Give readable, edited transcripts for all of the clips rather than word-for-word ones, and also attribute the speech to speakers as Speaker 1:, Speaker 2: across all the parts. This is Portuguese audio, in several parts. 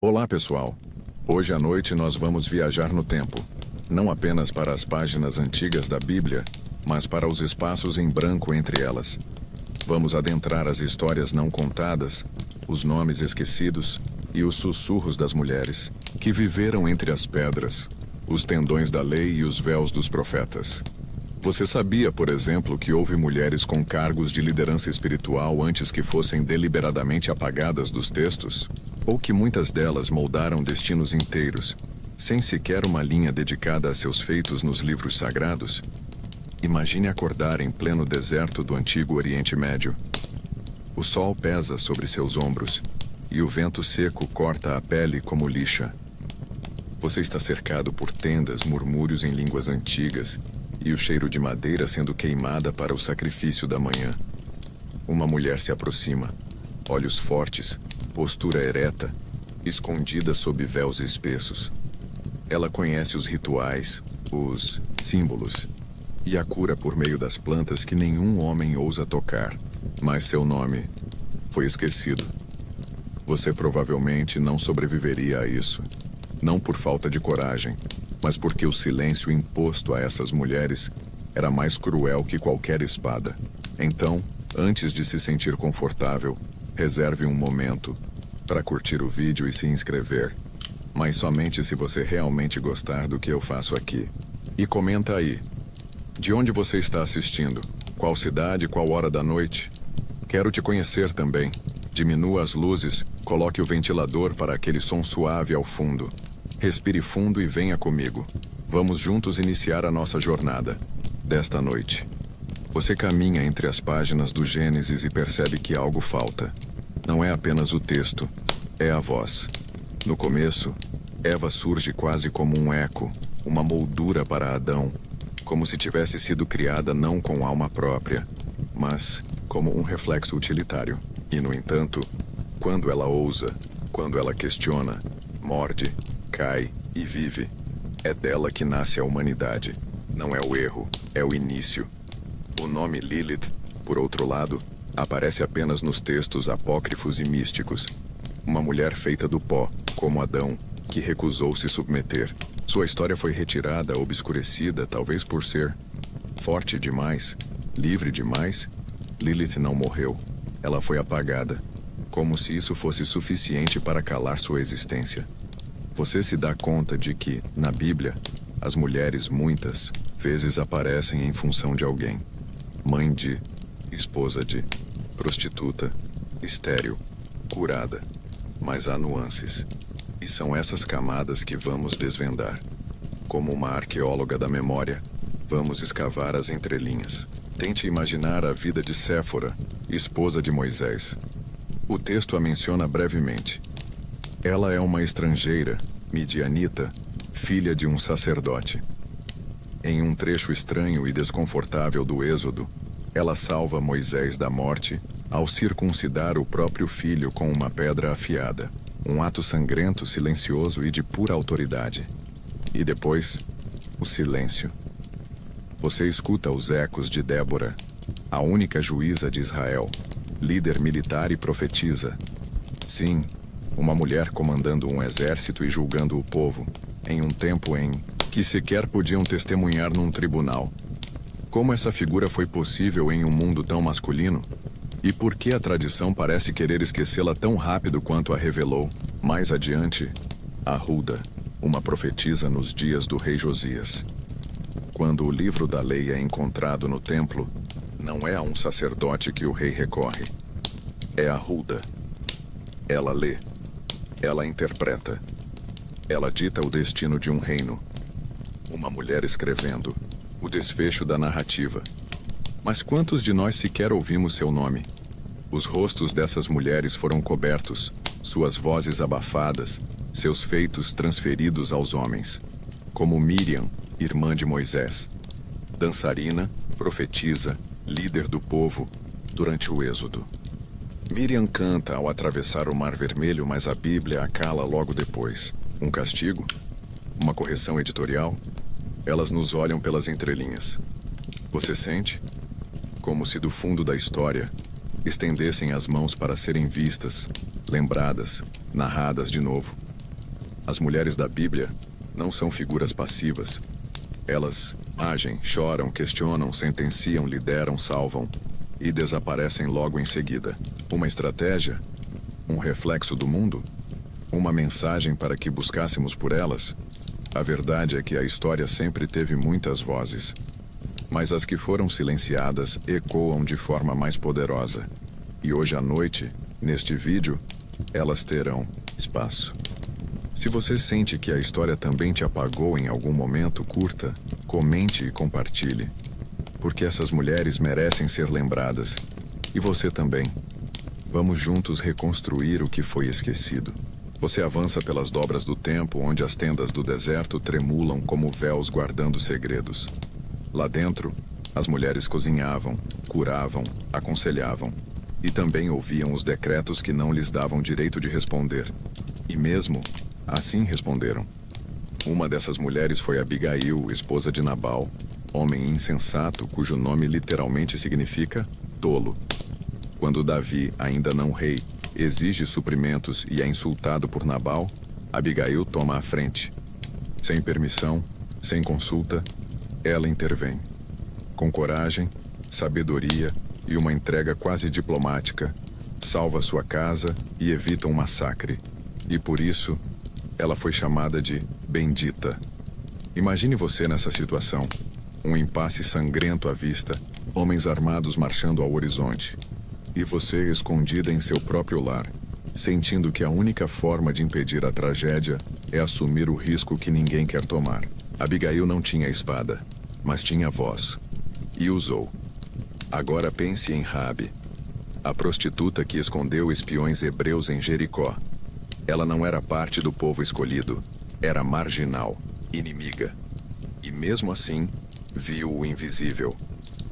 Speaker 1: Olá, pessoal! Hoje à noite nós vamos viajar no tempo, não apenas para as páginas antigas da Bíblia, mas para os espaços em branco entre elas. Vamos adentrar as histórias não contadas, os nomes esquecidos e os sussurros das mulheres que viveram entre as pedras, os tendões da lei e os véus dos profetas. Você sabia, por exemplo, que houve mulheres com cargos de liderança espiritual antes que fossem deliberadamente apagadas dos textos? Ou que muitas delas moldaram destinos inteiros, sem sequer uma linha dedicada a seus feitos nos livros sagrados? Imagine acordar em pleno deserto do antigo Oriente Médio. O sol pesa sobre seus ombros, e o vento seco corta a pele como lixa. Você está cercado por tendas, murmúrios em línguas antigas, e o cheiro de madeira sendo queimada para o sacrifício da manhã. Uma mulher se aproxima, olhos fortes, postura ereta, escondida sob véus espessos. Ela conhece os rituais, os símbolos, e a cura por meio das plantas que nenhum homem ousa tocar, mas seu nome foi esquecido. Você provavelmente não sobreviveria a isso, não por falta de coragem, mas porque o silêncio imposto a essas mulheres era mais cruel que qualquer espada. Então, antes de se sentir confortável, reserve um momento para curtir o vídeo e se inscrever, mas somente se você realmente gostar do que eu faço aqui. E comenta aí, de onde você está assistindo? Qual cidade, qual hora da noite? Quero te conhecer também. Diminua as luzes, coloque o ventilador para aquele som suave ao fundo. Respire fundo e venha comigo. Vamos juntos iniciar a nossa jornada desta noite. Você caminha entre as páginas do Gênesis e percebe que algo falta. Não é apenas o texto, é a voz. No começo, Eva surge quase como um eco, uma moldura para Adão, como se tivesse sido criada não com alma própria, mas como um reflexo utilitário. E, no entanto, quando ela ousa, quando ela questiona, morde, cai e vive, é dela que nasce a humanidade. Não é o erro, é o início. O nome Lilith, por outro lado, aparece apenas nos textos apócrifos e místicos. Uma mulher feita do pó, como Adão, que recusou se submeter. Sua história foi retirada, obscurecida, talvez por ser forte demais, livre demais. Lilith não morreu. Ela foi apagada, como se isso fosse suficiente para calar sua existência. Você se dá conta de que, na Bíblia, as mulheres muitas vezes aparecem em função de alguém. Mãe de, esposa de, prostituta, estéril, curada. Mas há nuances. E são essas camadas que vamos desvendar. Como uma arqueóloga da memória, vamos escavar as entrelinhas. Tente imaginar a vida de Séfora, esposa de Moisés. O texto a menciona brevemente. Ela é uma estrangeira, midianita, filha de um sacerdote. Em um trecho estranho e desconfortável do Êxodo, ela salva Moisés da morte ao circuncidar o próprio filho com uma pedra afiada. Um ato sangrento, silencioso e de pura autoridade. E depois, o silêncio. Você escuta os ecos de Débora, a única juíza de Israel, líder militar e profetisa. Sim, uma mulher comandando um exército e julgando o povo, em um tempo em que sequer podiam testemunhar num tribunal. Como essa figura foi possível em um mundo tão masculino? E por que a tradição parece querer esquecê-la tão rápido quanto a revelou? Mais adiante, a Hulda, uma profetisa nos dias do rei Josias. Quando o livro da lei é encontrado no templo, não é a um sacerdote que o rei recorre. É a Hulda. Ela lê. Ela interpreta. Ela dita o destino de um reino. Uma mulher escrevendo. O desfecho da narrativa. Mas quantos de nós sequer ouvimos seu nome? Os rostos dessas mulheres foram cobertos, suas vozes abafadas, seus feitos transferidos aos homens. Como Miriam, irmã de Moisés. Dançarina, profetisa, líder do povo, durante o Êxodo. Miriam canta ao atravessar o Mar Vermelho, mas a Bíblia a cala logo depois. Um castigo? Uma correção editorial? Elas nos olham pelas entrelinhas. Você sente? Como se do fundo da história estendessem as mãos para serem vistas, lembradas, narradas de novo. As mulheres da Bíblia não são figuras passivas. Elas agem, choram, questionam, sentenciam, lideram, salvam e desaparecem logo em seguida. Uma estratégia? Um reflexo do mundo? Uma mensagem para que buscássemos por elas? A verdade é que a história sempre teve muitas vozes, mas as que foram silenciadas ecoam de forma mais poderosa. E hoje à noite, neste vídeo, elas terão espaço. Se você sente que a história também te apagou em algum momento, curta, comente e compartilhe. Porque essas mulheres merecem ser lembradas. E você também. Vamos juntos reconstruir o que foi esquecido. Você avança pelas dobras do tempo, onde as tendas do deserto tremulam como véus guardando segredos. Lá dentro, as mulheres cozinhavam, curavam, aconselhavam. E também ouviam os decretos que não lhes davam direito de responder. E mesmo assim responderam. Uma dessas mulheres foi Abigail, esposa de Nabal, homem insensato cujo nome literalmente significa tolo. Quando Davi, ainda não rei, exige suprimentos e é insultado por Nabal, Abigail toma a frente. Sem permissão, sem consulta, ela intervém. Com coragem, sabedoria e uma entrega quase diplomática, salva sua casa e evita um massacre. E por isso, ela foi chamada de bendita. Imagine você nessa situação. Um impasse sangrento à vista, homens armados marchando ao horizonte. E você escondida em seu próprio lar, sentindo que a única forma de impedir a tragédia é assumir o risco que ninguém quer tomar. Abigail não tinha espada, mas tinha voz. E usou. Agora pense em Raabe, a prostituta que escondeu espiões hebreus em Jericó. Ela não era parte do povo escolhido, era marginal, inimiga. E mesmo assim, viu o invisível.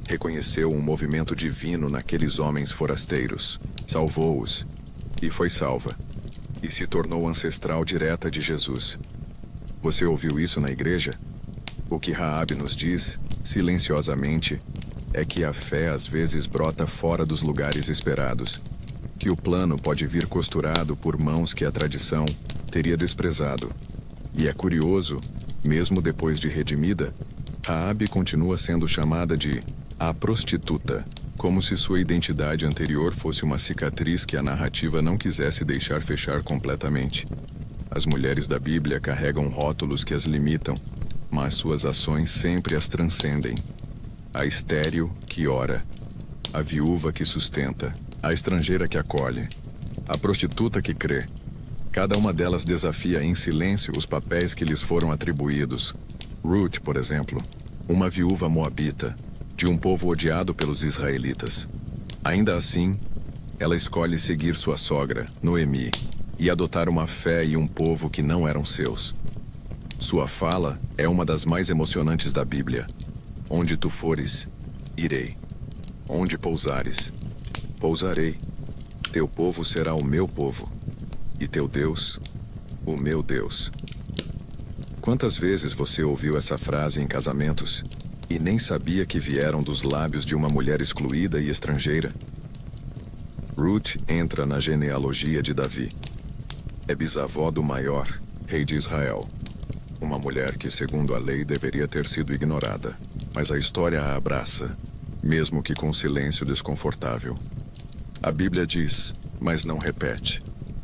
Speaker 1: Reconheceu um movimento divino naqueles homens forasteiros. Salvou-os. E foi salva. E se tornou ancestral direta de Jesus. Você ouviu isso na igreja? O que Raabe nos diz, silenciosamente, é que a fé às vezes brota fora dos lugares esperados. Que o plano pode vir costurado por mãos que a tradição teria desprezado. E é curioso, mesmo depois de redimida, Raabe continua sendo chamada de a prostituta, como se sua identidade anterior fosse uma cicatriz que a narrativa não quisesse deixar fechar completamente. As mulheres da Bíblia carregam rótulos que as limitam, mas suas ações sempre as transcendem. A estéril que ora, a viúva que sustenta, a estrangeira que acolhe, a prostituta que crê. Cada uma delas desafia em silêncio os papéis que lhes foram atribuídos. Ruth, por exemplo, uma viúva moabita, de um povo odiado pelos israelitas. Ainda assim, ela escolhe seguir sua sogra, Noemi, e adotar uma fé e um povo que não eram seus. Sua fala é uma das mais emocionantes da Bíblia. Onde tu fores, irei. Onde pousares, pousarei. Teu povo será o meu povo, e teu Deus, o meu Deus. Quantas vezes você ouviu essa frase em casamentos e nem sabia que vieram dos lábios de uma mulher excluída e estrangeira? Ruth entra na genealogia de Davi. É bisavó do maior, rei de Israel. Uma mulher que, segundo a lei, deveria ter sido ignorada. Mas a história a abraça, mesmo que com silêncio desconfortável. A Bíblia diz, mas não repete.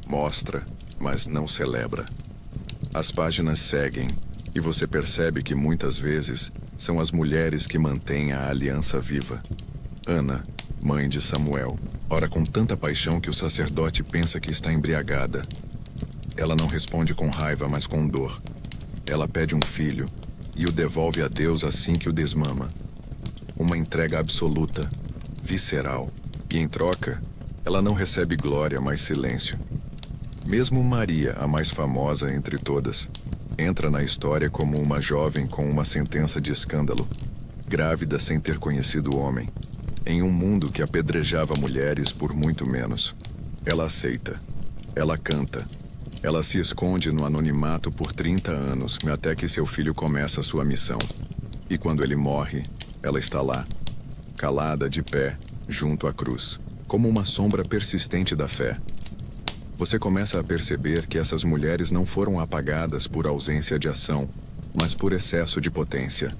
Speaker 1: Mostra, mas não celebra. As páginas seguem, e você percebe que muitas vezes são as mulheres que mantêm a aliança viva. Ana, mãe de Samuel, ora com tanta paixão que o sacerdote pensa que está embriagada. Ela não responde com raiva, mas com dor. Ela pede um filho e o devolve a Deus assim que o desmama. Uma entrega absoluta, visceral. E em troca, ela não recebe glória, mas silêncio. Mesmo Maria, a mais famosa entre todas, entra na história como uma jovem com uma sentença de escândalo, grávida sem ter conhecido o homem, em um mundo que apedrejava mulheres por muito menos. Ela aceita, ela canta, ela se esconde no anonimato por 30 anos, até que seu filho começa sua missão. E quando ele morre, ela está lá, calada de pé, junto à cruz, como uma sombra persistente da fé. você começa a perceber que essas mulheres não foram apagadas por ausência de ação, mas por excesso de potência.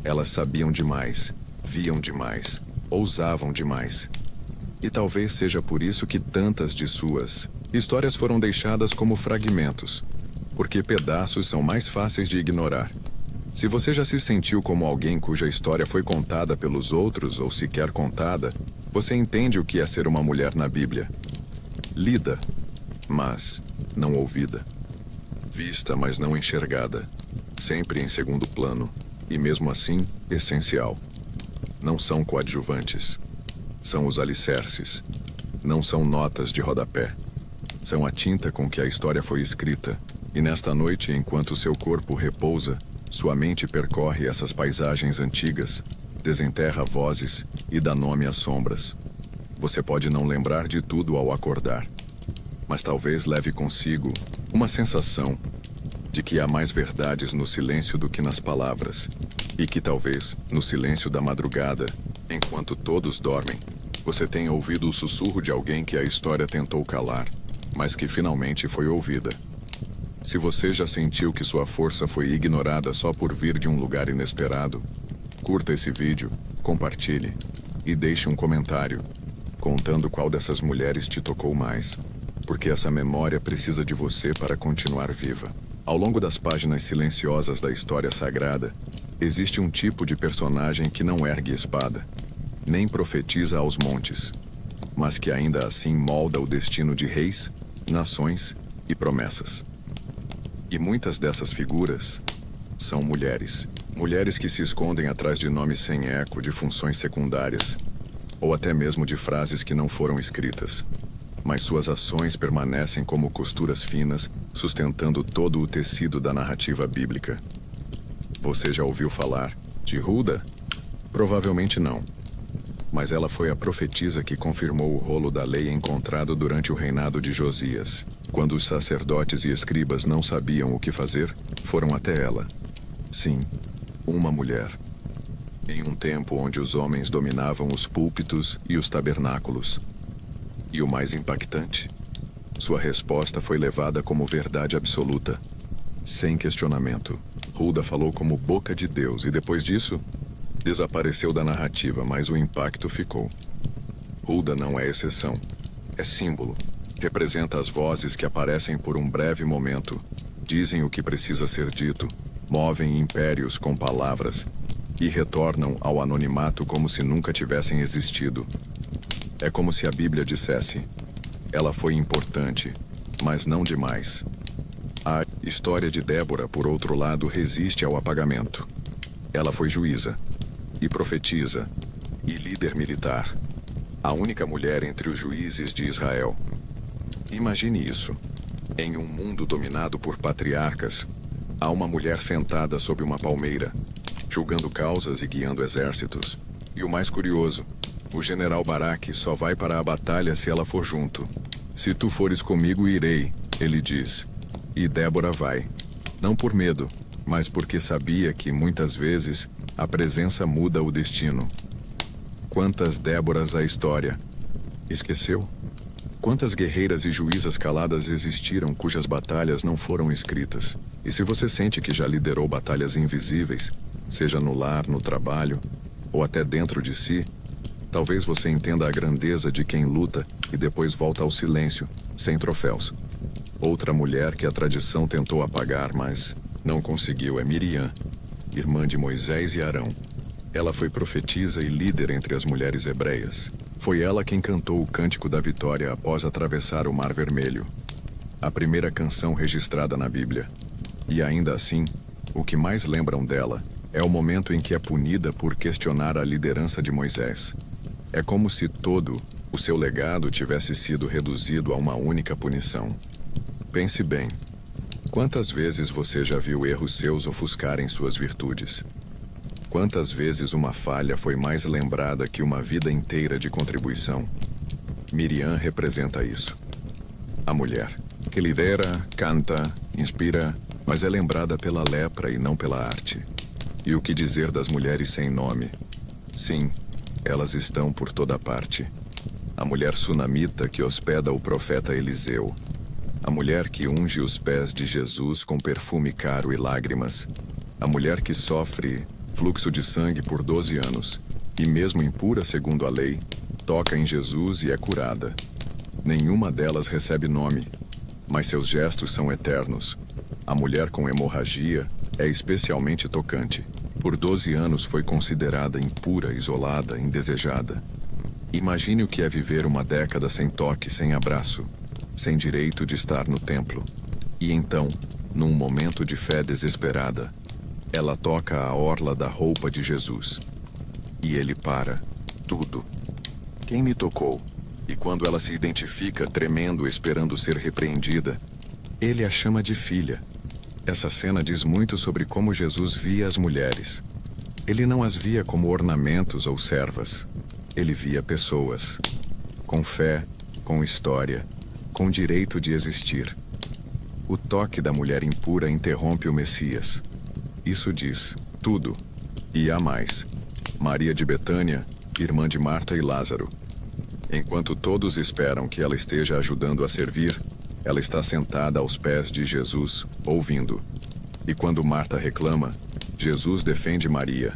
Speaker 1: Elas sabiam demais, viam demais, ousavam demais. E talvez seja por isso que tantas de suas histórias foram deixadas como fragmentos, porque pedaços são mais fáceis de ignorar. Se você já se sentiu como alguém cuja história foi contada pelos outros ou sequer contada, você entende o que é ser uma mulher na Bíblia. Lida, mas não ouvida. Vista, mas não enxergada. Sempre em segundo plano, e mesmo assim, essencial. Não são coadjuvantes. São os alicerces. Não são notas de rodapé. São a tinta com que a história foi escrita. E nesta noite, enquanto seu corpo repousa, sua mente percorre essas paisagens antigas, desenterra vozes e dá nome às sombras. Você pode não lembrar de tudo ao acordar, mas talvez leve consigo uma sensação de que há mais verdades no silêncio do que nas palavras, e que talvez, no silêncio da madrugada, enquanto todos dormem, você tenha ouvido o sussurro de alguém que a história tentou calar, mas que finalmente foi ouvida. Se você já sentiu que sua força foi ignorada só por vir de um lugar inesperado, curta esse vídeo, compartilhe e deixe um comentário, contando qual dessas mulheres te tocou mais, porque essa memória precisa de você para continuar viva. Ao longo das páginas silenciosas da história sagrada, existe um tipo de personagem que não ergue espada, nem profetiza aos montes, mas que ainda assim molda o destino de reis, nações e promessas. E muitas dessas figuras são mulheres. Mulheres que se escondem atrás de nomes sem eco, de funções secundárias, ou até mesmo de frases que não foram escritas. Mas suas ações permanecem como costuras finas, sustentando todo o tecido da narrativa bíblica. Você já ouviu falar de Hulda? Provavelmente não. Mas ela foi a profetisa que confirmou o rolo da lei encontrado durante o reinado de Josias. Quando os sacerdotes e escribas não sabiam o que fazer, foram até ela. Sim, uma mulher. Em um tempo onde os homens dominavam os púlpitos e os tabernáculos. E o mais impactante, sua resposta foi levada como verdade absoluta, sem questionamento. Hulda falou como boca de Deus e depois disso, desapareceu da narrativa, mas o impacto ficou. Hulda não é exceção, é símbolo. Representa as vozes que aparecem por um breve momento, dizem o que precisa ser dito, movem impérios com palavras e retornam ao anonimato como se nunca tivessem existido. É como se a Bíblia dissesse: ela foi importante, mas não demais. A história de Débora, por outro lado, resiste ao apagamento. Ela foi juíza, e profetisa, e líder militar. A única mulher entre os juízes de Israel. Imagine isso. Em um mundo dominado por patriarcas, há uma mulher sentada sob uma palmeira, julgando causas e guiando exércitos. E o mais curioso, o general Baraque só vai para a batalha se ela for junto. Se tu fores comigo, irei, ele diz. E Débora vai. Não por medo, mas porque sabia que, muitas vezes, a presença muda o destino. Quantas Déboras a história esqueceu? Quantas guerreiras e juízas caladas existiram cujas batalhas não foram escritas? E se você sente que já liderou batalhas invisíveis, seja no lar, no trabalho, ou até dentro de si, talvez você entenda a grandeza de quem luta e depois volta ao silêncio, sem troféus. Outra mulher que a tradição tentou apagar, mas não conseguiu, é Miriam, irmã de Moisés e Arão. Ela foi profetisa e líder entre as mulheres hebreias. Foi ela quem cantou o Cântico da Vitória após atravessar o Mar Vermelho, a primeira canção registrada na Bíblia. E ainda assim, o que mais lembram dela é o momento em que é punida por questionar a liderança de Moisés. É como se todo o seu legado tivesse sido reduzido a uma única punição. Pense bem. Quantas vezes você já viu erros seus ofuscarem suas virtudes? Quantas vezes uma falha foi mais lembrada que uma vida inteira de contribuição? Miriam representa isso. A mulher, que lidera, canta, inspira, mas é lembrada pela lepra e não pela arte. E o que dizer das mulheres sem nome? Sim, elas estão por toda parte. A mulher sunamita que hospeda o profeta Eliseu. A mulher que unge os pés de Jesus com perfume caro e lágrimas. A mulher que sofre fluxo de sangue por 12 anos, e mesmo impura segundo a lei, toca em Jesus e é curada. Nenhuma delas recebe nome, mas seus gestos são eternos. A mulher com hemorragia é especialmente tocante. Por 12 anos foi considerada impura, isolada, indesejada. Imagine o que é viver uma década sem toque, sem abraço, sem direito de estar no templo. E então, num momento de fé desesperada, ela toca a orla da roupa de Jesus. E ele para. Tudo. Quem me tocou? E quando ela se identifica, tremendo, esperando ser repreendida, ele a chama de filha. Essa cena diz muito sobre como Jesus via as mulheres. Ele não as via como ornamentos ou servas. Ele via pessoas. Com fé, com história, com direito de existir. O toque da mulher impura interrompe o Messias. Isso diz tudo. E há mais. Maria de Betânia, irmã de Marta e Lázaro. Enquanto todos esperam que ela esteja ajudando a servir, ela está sentada aos pés de Jesus, ouvindo. E quando Marta reclama, Jesus defende Maria.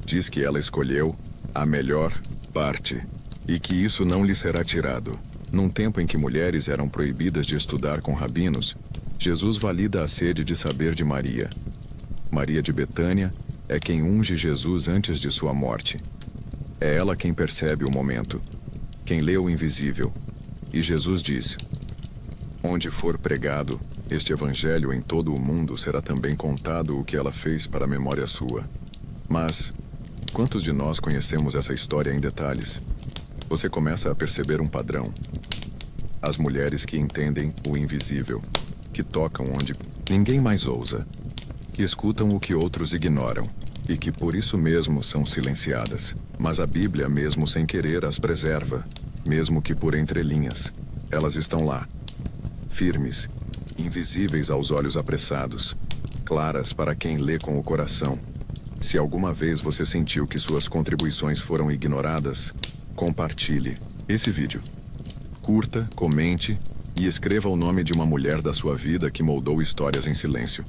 Speaker 1: Diz que ela escolheu a melhor parte e que isso não lhe será tirado. Num tempo em que mulheres eram proibidas de estudar com rabinos, Jesus valida a sede de saber de Maria. Maria de Betânia é quem unge Jesus antes de sua morte. É ela quem percebe o momento, quem lê o invisível. E Jesus diz: onde for pregado este evangelho em todo o mundo, será também contado o que ela fez para a memória sua. Mas, quantos de nós conhecemos essa história em detalhes? Você começa a perceber um padrão. As mulheres que entendem o invisível, que tocam onde ninguém mais ousa, que escutam o que outros ignoram, e que por isso mesmo são silenciadas. Mas a Bíblia, mesmo sem querer, as preserva, mesmo que por entrelinhas. Elas estão lá, firmes, invisíveis aos olhos apressados, claras para quem lê com o coração. Se alguma vez você sentiu que suas contribuições foram ignoradas, compartilhe esse vídeo. Curta, comente e escreva o nome de uma mulher da sua vida que moldou histórias em silêncio.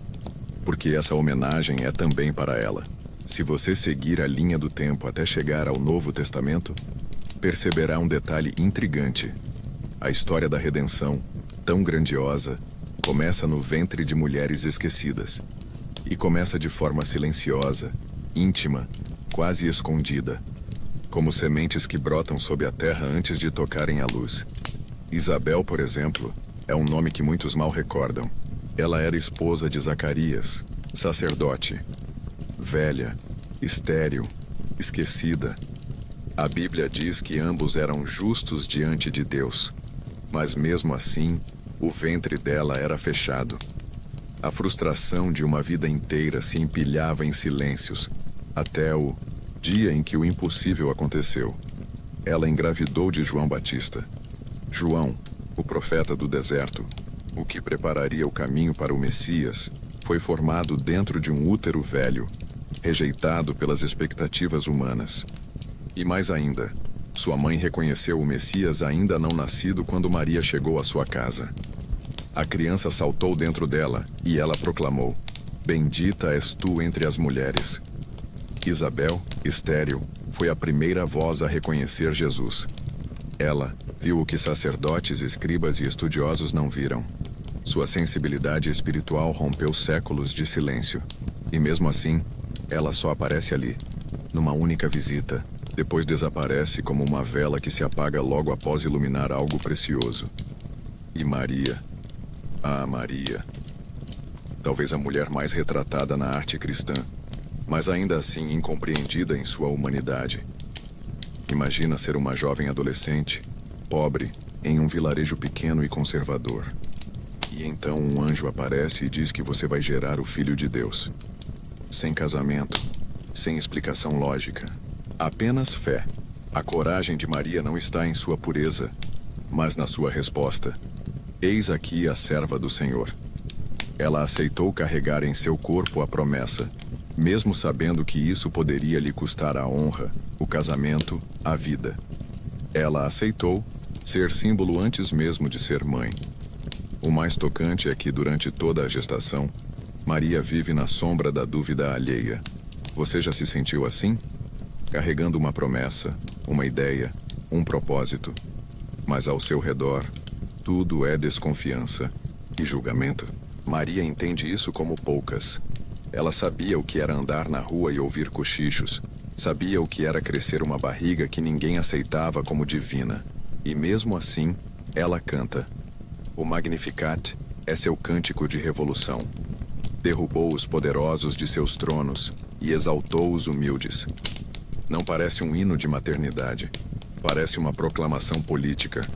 Speaker 1: Porque essa homenagem é também para ela. Se você seguir a linha do tempo até chegar ao Novo Testamento, perceberá um detalhe intrigante. A história da redenção, tão grandiosa, começa no ventre de mulheres esquecidas. E começa de forma silenciosa, íntima, quase escondida. Como sementes que brotam sob a terra antes de tocarem a luz. Isabel, por exemplo, é um nome que muitos mal recordam. Ela era esposa de Zacarias, sacerdote. Velha, estéril, esquecida. A Bíblia diz que ambos eram justos diante de Deus. Mas mesmo assim, o ventre dela era fechado. A frustração de uma vida inteira se empilhava em silêncios, até o dia em que o impossível aconteceu. Ela engravidou de João Batista. João, o profeta do deserto, o que prepararia o caminho para o Messias, foi formado dentro de um útero velho, rejeitado pelas expectativas humanas. E mais ainda, sua mãe reconheceu o Messias ainda não nascido quando Maria chegou à sua casa. A criança saltou dentro dela e ela proclamou: bendita és tu entre as mulheres. Isabel, estéril, foi a primeira voz a reconhecer Jesus. Ela viu o que sacerdotes, escribas e estudiosos não viram. Sua sensibilidade espiritual rompeu séculos de silêncio. E mesmo assim, ela só aparece ali, numa única visita. Depois desaparece como uma vela que se apaga logo após iluminar algo precioso. E Maria, Maria, talvez a mulher mais retratada na arte cristã, mas ainda assim incompreendida em sua humanidade. Imagina ser uma jovem adolescente, pobre, em um vilarejo pequeno e conservador. E então um anjo aparece e diz que você vai gerar o Filho de Deus. Sem casamento, sem explicação lógica, apenas fé. A coragem de Maria não está em sua pureza, mas na sua resposta. Eis aqui a serva do Senhor. Ela aceitou carregar em seu corpo a promessa, mesmo sabendo que isso poderia lhe custar a honra, o casamento, a vida. Ela aceitou ser símbolo antes mesmo de ser mãe. O mais tocante é que, durante toda a gestação, Maria vive na sombra da dúvida alheia. Você já se sentiu assim? Carregando uma promessa, uma ideia, um propósito. Mas ao seu redor, tudo é desconfiança e julgamento. Maria entende isso como poucas. Ela sabia o que era andar na rua e ouvir cochichos. Sabia o que era crescer uma barriga que ninguém aceitava como divina. E mesmo assim, ela canta. O Magnificat é seu cântico de revolução. Derrubou os poderosos de seus tronos e exaltou os humildes. Não parece um hino de maternidade. Parece uma proclamação política.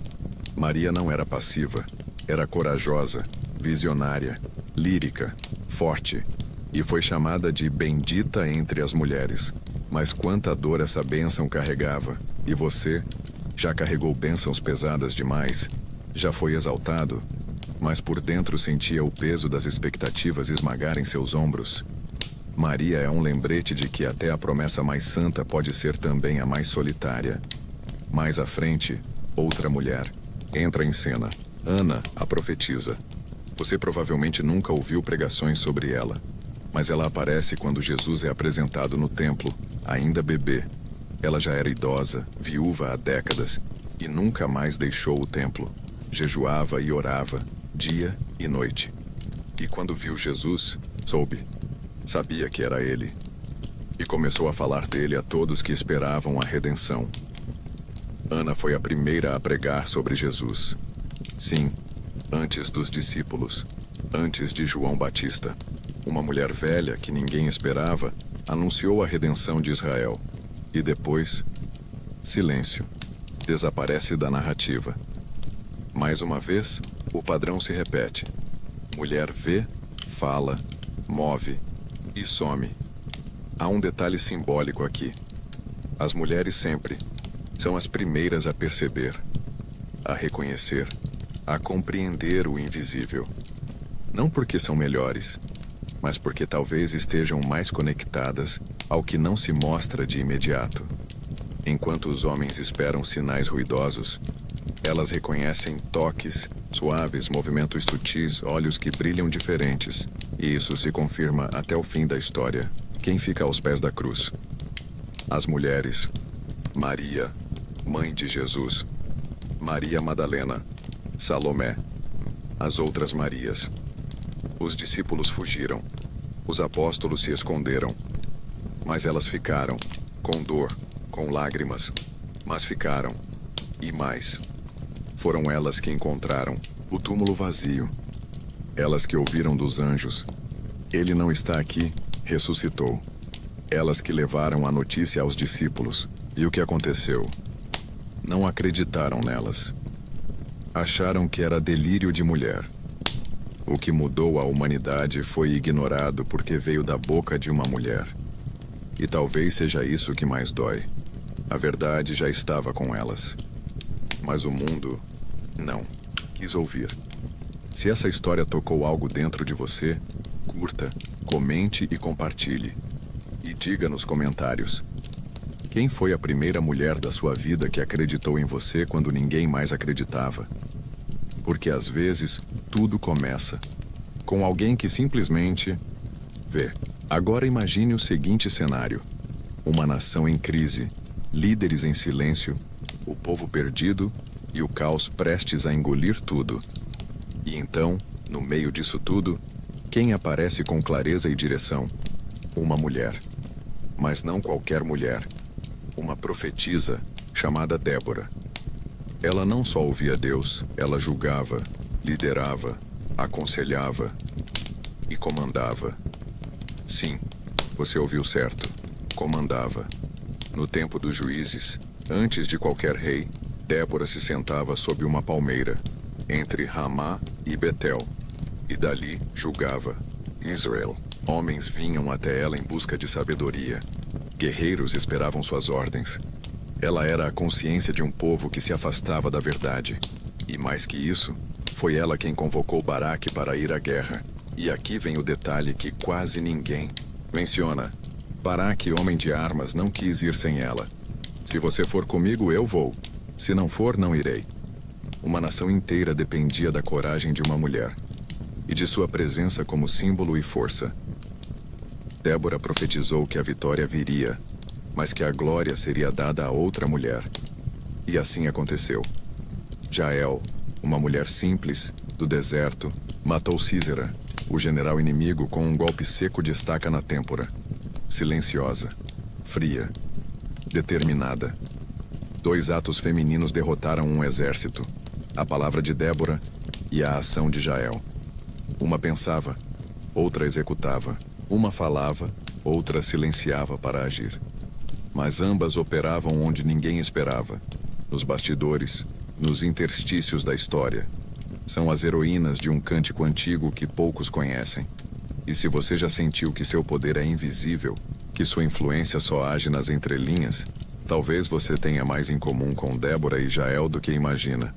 Speaker 1: Maria não era passiva. Era corajosa, visionária, lírica, forte. E foi chamada de bendita entre as mulheres. Mas quanta dor essa bênção carregava. E você, já carregou bênçãos pesadas demais? Já foi exaltado? Mas por dentro sentia o peso das expectativas esmagarem seus ombros. Maria é um lembrete de que até a promessa mais santa pode ser também a mais solitária. Mais à frente, outra mulher entra em cena. Ana, a profetisa. Você provavelmente nunca ouviu pregações sobre ela, mas ela aparece quando Jesus é apresentado no templo, ainda bebê. Ela já era idosa, viúva há décadas, e nunca mais deixou o templo. Jejuava e orava, dia e noite. E quando viu Jesus, sabia que era ele. E começou a falar dele a todos que esperavam a redenção. Ana foi a primeira a pregar sobre Jesus. Sim, antes dos discípulos, antes de João Batista. Uma mulher velha que ninguém esperava anunciou a redenção de Israel. E depois, silêncio. Desaparece da narrativa. Mais uma vez, o padrão se repete. Mulher vê, fala, move e some. Há um detalhe simbólico aqui. As mulheres sempre são as primeiras a perceber, a reconhecer, a compreender o invisível. Não porque são melhores, mas porque talvez estejam mais conectadas ao que não se mostra de imediato. Enquanto os homens esperam sinais ruidosos, elas reconhecem toques, suaves, movimentos sutis, olhos que brilham diferentes. E isso se confirma até o fim da história. Quem fica aos pés da cruz? As mulheres. Maria, mãe de Jesus. Maria Madalena. Salomé. As outras Marias. Os discípulos fugiram. Os apóstolos se esconderam. Mas elas ficaram, com dor, com lágrimas. Mas ficaram. E mais. Foram elas que encontraram o túmulo vazio. Elas que ouviram dos anjos. Ele não está aqui, ressuscitou. Elas que levaram a notícia aos discípulos. E o que aconteceu? Não acreditaram nelas. Acharam que era delírio de mulher. O que mudou a humanidade foi ignorado porque veio da boca de uma mulher. E talvez seja isso que mais dói. A verdade já estava com elas. Mas o mundo, não, quis ouvir. Se essa história tocou algo dentro de você, curta, comente e compartilhe. E diga nos comentários. Quem foi a primeira mulher da sua vida que acreditou em você quando ninguém mais acreditava? Porque às vezes, tudo começa com alguém que simplesmente vê. Agora imagine o seguinte cenário. Uma nação em crise, líderes em silêncio, o povo perdido e o caos prestes a engolir tudo. E então, no meio disso tudo, quem aparece com clareza e direção? Uma mulher. Mas não qualquer mulher. Uma profetisa chamada Débora. Ela não só ouvia Deus, ela julgava, liderava, aconselhava e comandava. Sim, você ouviu certo. Comandava. No tempo dos juízes, antes de qualquer rei, Débora se sentava sob uma palmeira, entre Ramá e Betel, e dali julgava. Israel. Homens vinham até ela em busca de sabedoria. Guerreiros esperavam suas ordens. Ela era a consciência de um povo que se afastava da verdade. E mais que isso, foi ela quem convocou Baraque para ir à guerra. E aqui vem o detalhe que quase ninguém menciona. Baraque, homem de armas, não quis ir sem ela. Se você for comigo, eu vou. Se não for, não irei. Uma nação inteira dependia da coragem de uma mulher e de sua presença como símbolo e força. Débora profetizou que a vitória viria, mas que a glória seria dada a outra mulher. E assim aconteceu. Jael, uma mulher simples, do deserto, matou Sísera, o general inimigo, com um golpe seco de estaca na têmpora. Silenciosa, fria, determinada. 2 atos femininos derrotaram um exército: a palavra de Débora e a ação de Jael. Uma pensava, outra executava. Uma falava, outra silenciava para agir. Mas ambas operavam onde ninguém esperava, nos bastidores, nos interstícios da história. São as heroínas de um cântico antigo que poucos conhecem. E se você já sentiu que seu poder é invisível, que sua influência só age nas entrelinhas, talvez você tenha mais em comum com Débora e Jael do que imagina.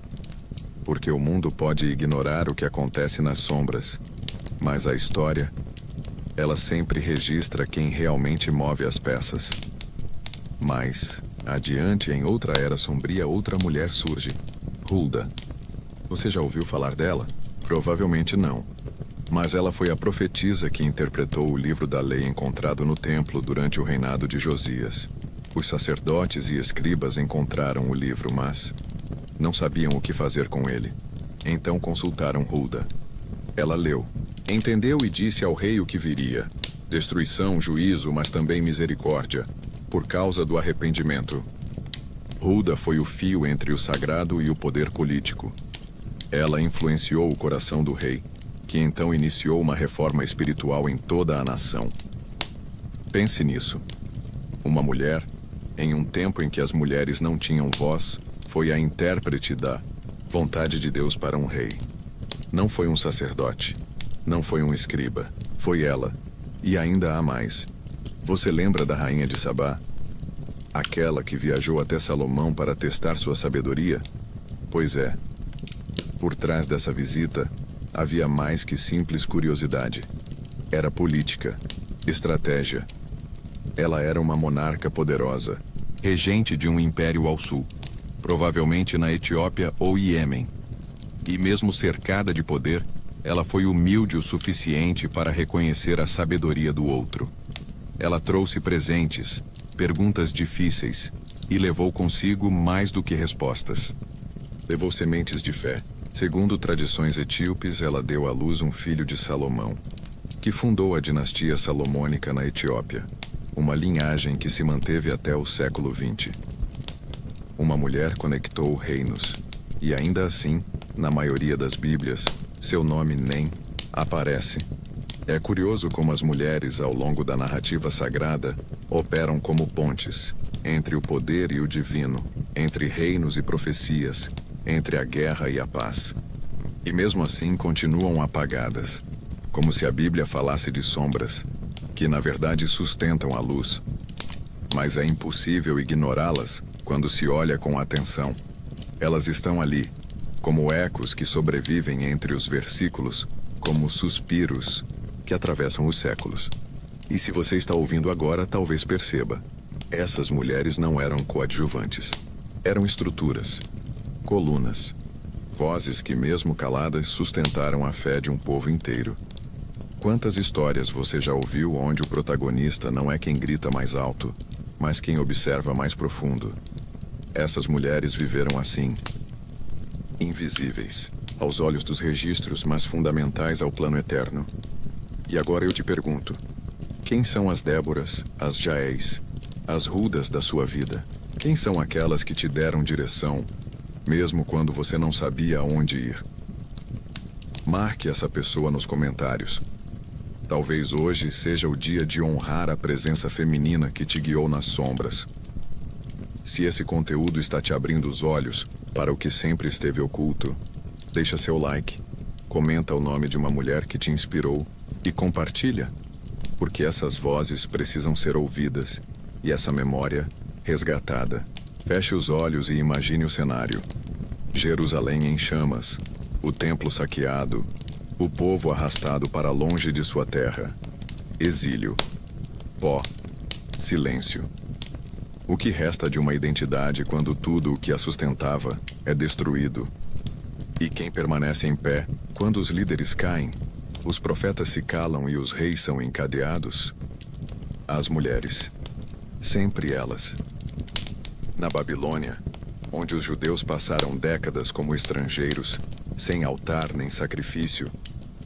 Speaker 1: Porque o mundo pode ignorar o que acontece nas sombras, mas a história, ela sempre registra quem realmente move as peças. Mas, adiante, em outra era sombria, outra mulher surge: Hulda. Você já ouviu falar dela? Provavelmente não. Mas ela foi a profetisa que interpretou o livro da lei encontrado no templo durante o reinado de Josias. Os sacerdotes e escribas encontraram o livro, mas não sabiam o que fazer com ele. Então consultaram Hulda. Ela leu, entendeu e disse ao rei o que viria: destruição, juízo, mas também misericórdia, por causa do arrependimento. Hulda foi o fio entre o sagrado e o poder político. Ela influenciou o coração do rei, que então iniciou uma reforma espiritual em toda a nação. Pense nisso. Uma mulher, em um tempo em que as mulheres não tinham voz, foi a intérprete da vontade de Deus para um rei. Não foi um sacerdote, não foi um escriba, foi ela. E ainda há mais. Você lembra da rainha de Sabá? Aquela que viajou até Salomão para testar sua sabedoria? Pois é. Por trás dessa visita, havia mais que simples curiosidade. Era política, estratégia. Ela era uma monarca poderosa, regente de um império ao sul, provavelmente na Etiópia ou Iêmen. E mesmo cercada de poder, ela foi humilde o suficiente para reconhecer a sabedoria do outro. Ela trouxe presentes, perguntas difíceis, e levou consigo mais do que respostas. Levou sementes de fé. Segundo tradições etíopes, ela deu à luz um filho de Salomão, que fundou a dinastia salomônica na Etiópia, uma linhagem que se manteve até o século XX. Uma mulher conectou reinos, e ainda assim, na maioria das Bíblias, seu nome nem aparece. É curioso como as mulheres, ao longo da narrativa sagrada, operam como pontes entre o poder e o divino, entre reinos e profecias, entre a guerra e a paz. E mesmo assim continuam apagadas, como se a Bíblia falasse de sombras, que na verdade sustentam a luz. Mas é impossível ignorá-las quando se olha com atenção. Elas estão ali, como ecos que sobrevivem entre os versículos, como suspiros que atravessam os séculos. E se você está ouvindo agora, talvez perceba: essas mulheres não eram coadjuvantes. Eram estruturas, colunas, vozes que, mesmo caladas, sustentaram a fé de um povo inteiro. Quantas histórias você já ouviu onde o protagonista não é quem grita mais alto, mas quem observa mais profundo? Essas mulheres viveram assim, invisíveis aos olhos dos registros, mas fundamentais ao plano eterno. E agora eu te pergunto: quem são as Déboras, as Jaéis, as Huldas da sua vida? Quem são aquelas que te deram direção, mesmo quando você não sabia aonde ir? Marque essa pessoa nos comentários. Talvez hoje seja o dia de honrar a presença feminina que te guiou nas sombras. Se esse conteúdo está te abrindo os olhos para o que sempre esteve oculto, deixa seu like, comenta o nome de uma mulher que te inspirou e compartilha, porque essas vozes precisam ser ouvidas e essa memória resgatada. Feche os olhos e imagine o cenário: Jerusalém em chamas, o templo saqueado, o povo arrastado para longe de sua terra, exílio, pó, silêncio. O que resta de uma identidade quando tudo o que a sustentava é destruído? E quem permanece em pé, quando os líderes caem, os profetas se calam e os reis são encadeados? As mulheres. Sempre elas. Na Babilônia, onde os judeus passaram décadas como estrangeiros, sem altar nem sacrifício,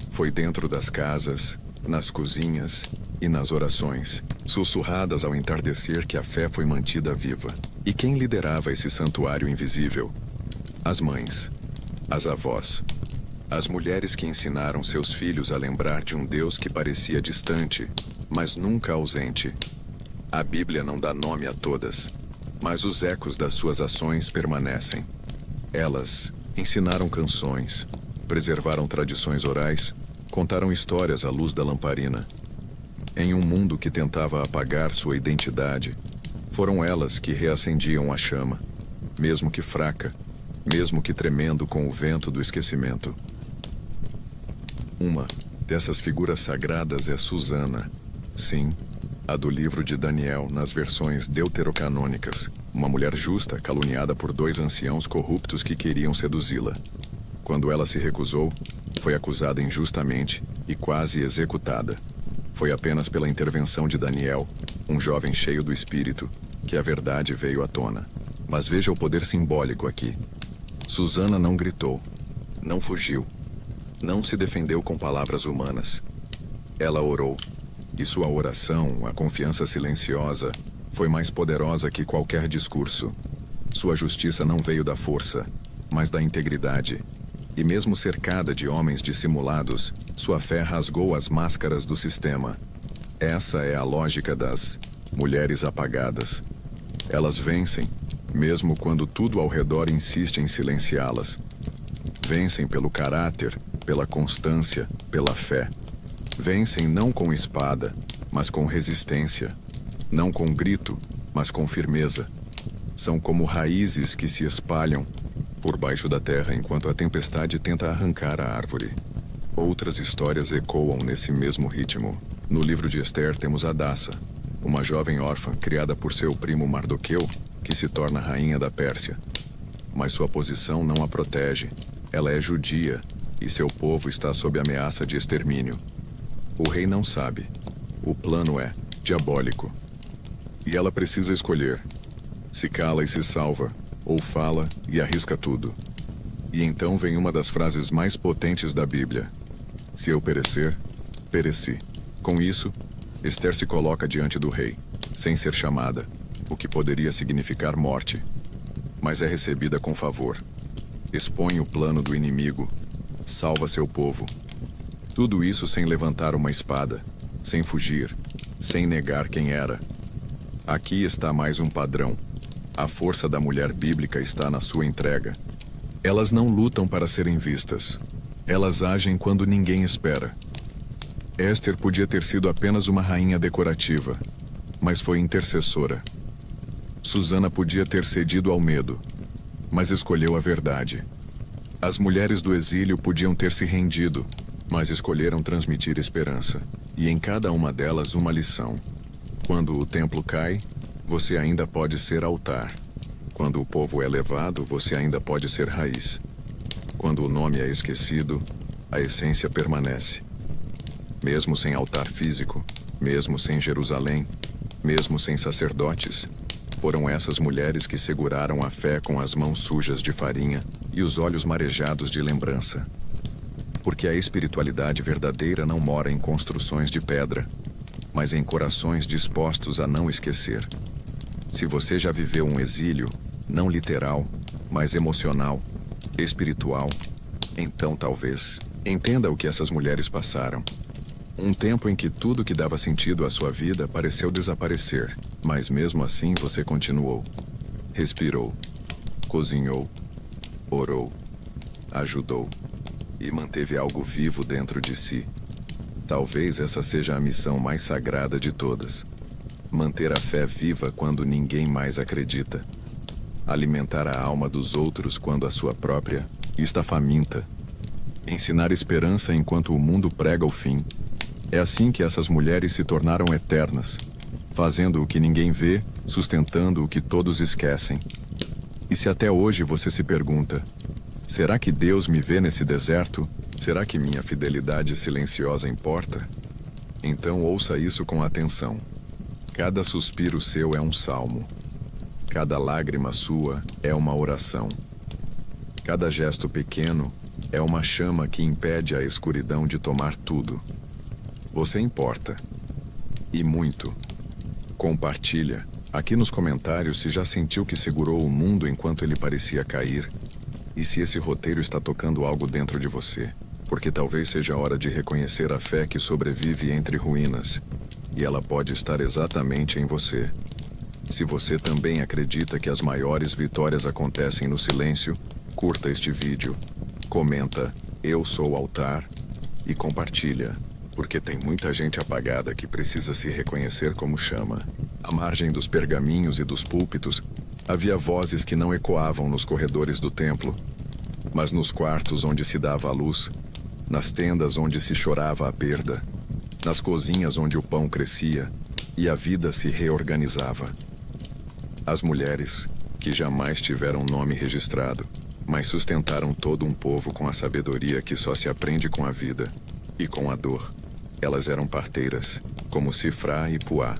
Speaker 1: foi dentro das casas, nas cozinhas e nas orações, sussurradas ao entardecer, que a fé foi mantida viva. E quem liderava esse santuário invisível? As mães, as avós, as mulheres que ensinaram seus filhos a lembrar de um Deus que parecia distante, mas nunca ausente. A Bíblia não dá nome a todas, mas os ecos das suas ações permanecem. Elas ensinaram canções, preservaram tradições orais, contaram histórias à luz da lamparina. Em um mundo que tentava apagar sua identidade, foram elas que reacendiam a chama, mesmo que fraca, mesmo que tremendo com o vento do esquecimento. Uma dessas figuras sagradas é Susana. Sim, a do livro de Daniel nas versões deuterocanônicas, uma mulher justa caluniada por 2 anciãos corruptos que queriam seduzi-la. Quando ela se recusou, foi acusada injustamente e quase executada. Foi apenas pela intervenção de Daniel, um jovem cheio do espírito, que a verdade veio à tona. Mas veja o poder simbólico aqui. Susana não gritou, não fugiu, não se defendeu com palavras humanas. Ela orou. E sua oração, a confiança silenciosa, foi mais poderosa que qualquer discurso. Sua justiça não veio da força, mas da integridade. E mesmo cercada de homens dissimulados, sua fé rasgou as máscaras do sistema. Essa é a lógica das mulheres apagadas. Elas vencem, mesmo quando tudo ao redor insiste em silenciá-las. Vencem pelo caráter, pela constância, pela fé. Vencem não com espada, mas com resistência. Não com grito, mas com firmeza. São como raízes que se espalham por baixo da terra enquanto a tempestade tenta arrancar a árvore. Outras histórias ecoam nesse mesmo ritmo. No livro de Esther temos Hadassa, uma jovem órfã criada por seu primo Mardoqueu, que se torna rainha da Pérsia. Mas sua posição não a protege. Ela é judia e seu povo está sob ameaça de extermínio. O rei não sabe. O plano é diabólico. E ela precisa escolher. Se cala e se salva, ou fala e arrisca tudo. E então vem uma das frases mais potentes da Bíblia. Se eu perecer, pereci. Com isso, Esther se coloca diante do rei, sem ser chamada, o que poderia significar morte. Mas é recebida com favor. Expõe o plano do inimigo. Salva seu povo. Tudo isso sem levantar uma espada, sem fugir, sem negar quem era. Aqui está mais um padrão. A força da mulher bíblica está na sua entrega. Elas não lutam para serem vistas. Elas agem quando ninguém espera. Esther podia ter sido apenas uma rainha decorativa, mas foi intercessora. Susana podia ter cedido ao medo, mas escolheu a verdade. As mulheres do exílio podiam ter se rendido, mas escolheram transmitir esperança. E em cada uma delas uma lição. Quando o templo cai, você ainda pode ser altar. Quando o povo é levado, você ainda pode ser raiz. Quando o nome é esquecido, a essência permanece. Mesmo sem altar físico, mesmo sem Jerusalém, mesmo sem sacerdotes, foram essas mulheres que seguraram a fé com as mãos sujas de farinha e os olhos marejados de lembrança. Porque a espiritualidade verdadeira não mora em construções de pedra, mas em corações dispostos a não esquecer. Se você já viveu um exílio, não literal, mas emocional, espiritual, então talvez entenda o que essas mulheres passaram. Um tempo em que tudo que dava sentido à sua vida pareceu desaparecer, mas mesmo assim você continuou. Respirou, cozinhou, orou, ajudou e manteve algo vivo dentro de si. Talvez essa seja a missão mais sagrada de todas. Manter a fé viva quando ninguém mais acredita. Alimentar a alma dos outros quando a sua própria está faminta. Ensinar esperança enquanto o mundo prega o fim. É assim que essas mulheres se tornaram eternas, fazendo o que ninguém vê, sustentando o que todos esquecem. E se até hoje você se pergunta, Será que Deus me vê nesse deserto? Será que minha fidelidade silenciosa importa? Então ouça isso com atenção. Cada suspiro seu é um salmo. Cada lágrima sua é uma oração. Cada gesto pequeno é uma chama que impede a escuridão de tomar tudo. Você importa. E muito. Compartilha. Aqui nos comentários se já sentiu que segurou o mundo enquanto ele parecia cair. E se esse roteiro está tocando algo dentro de você. Porque talvez seja a hora de reconhecer a fé que sobrevive entre ruínas. E ela pode estar exatamente em você. Se você também acredita que as maiores vitórias acontecem no silêncio, curta este vídeo, comenta "Eu sou o altar" e compartilha, porque tem muita gente apagada que precisa se reconhecer como chama. À margem dos pergaminhos e dos púlpitos, havia vozes que não ecoavam nos corredores do templo, mas nos quartos onde se dava a luz, nas tendas onde se chorava a perda, nas cozinhas onde o pão crescia e a vida se reorganizava. As mulheres, que jamais tiveram nome registrado, mas sustentaram todo um povo com a sabedoria que só se aprende com a vida e com a dor. Elas eram parteiras, como Sifrá e Puá,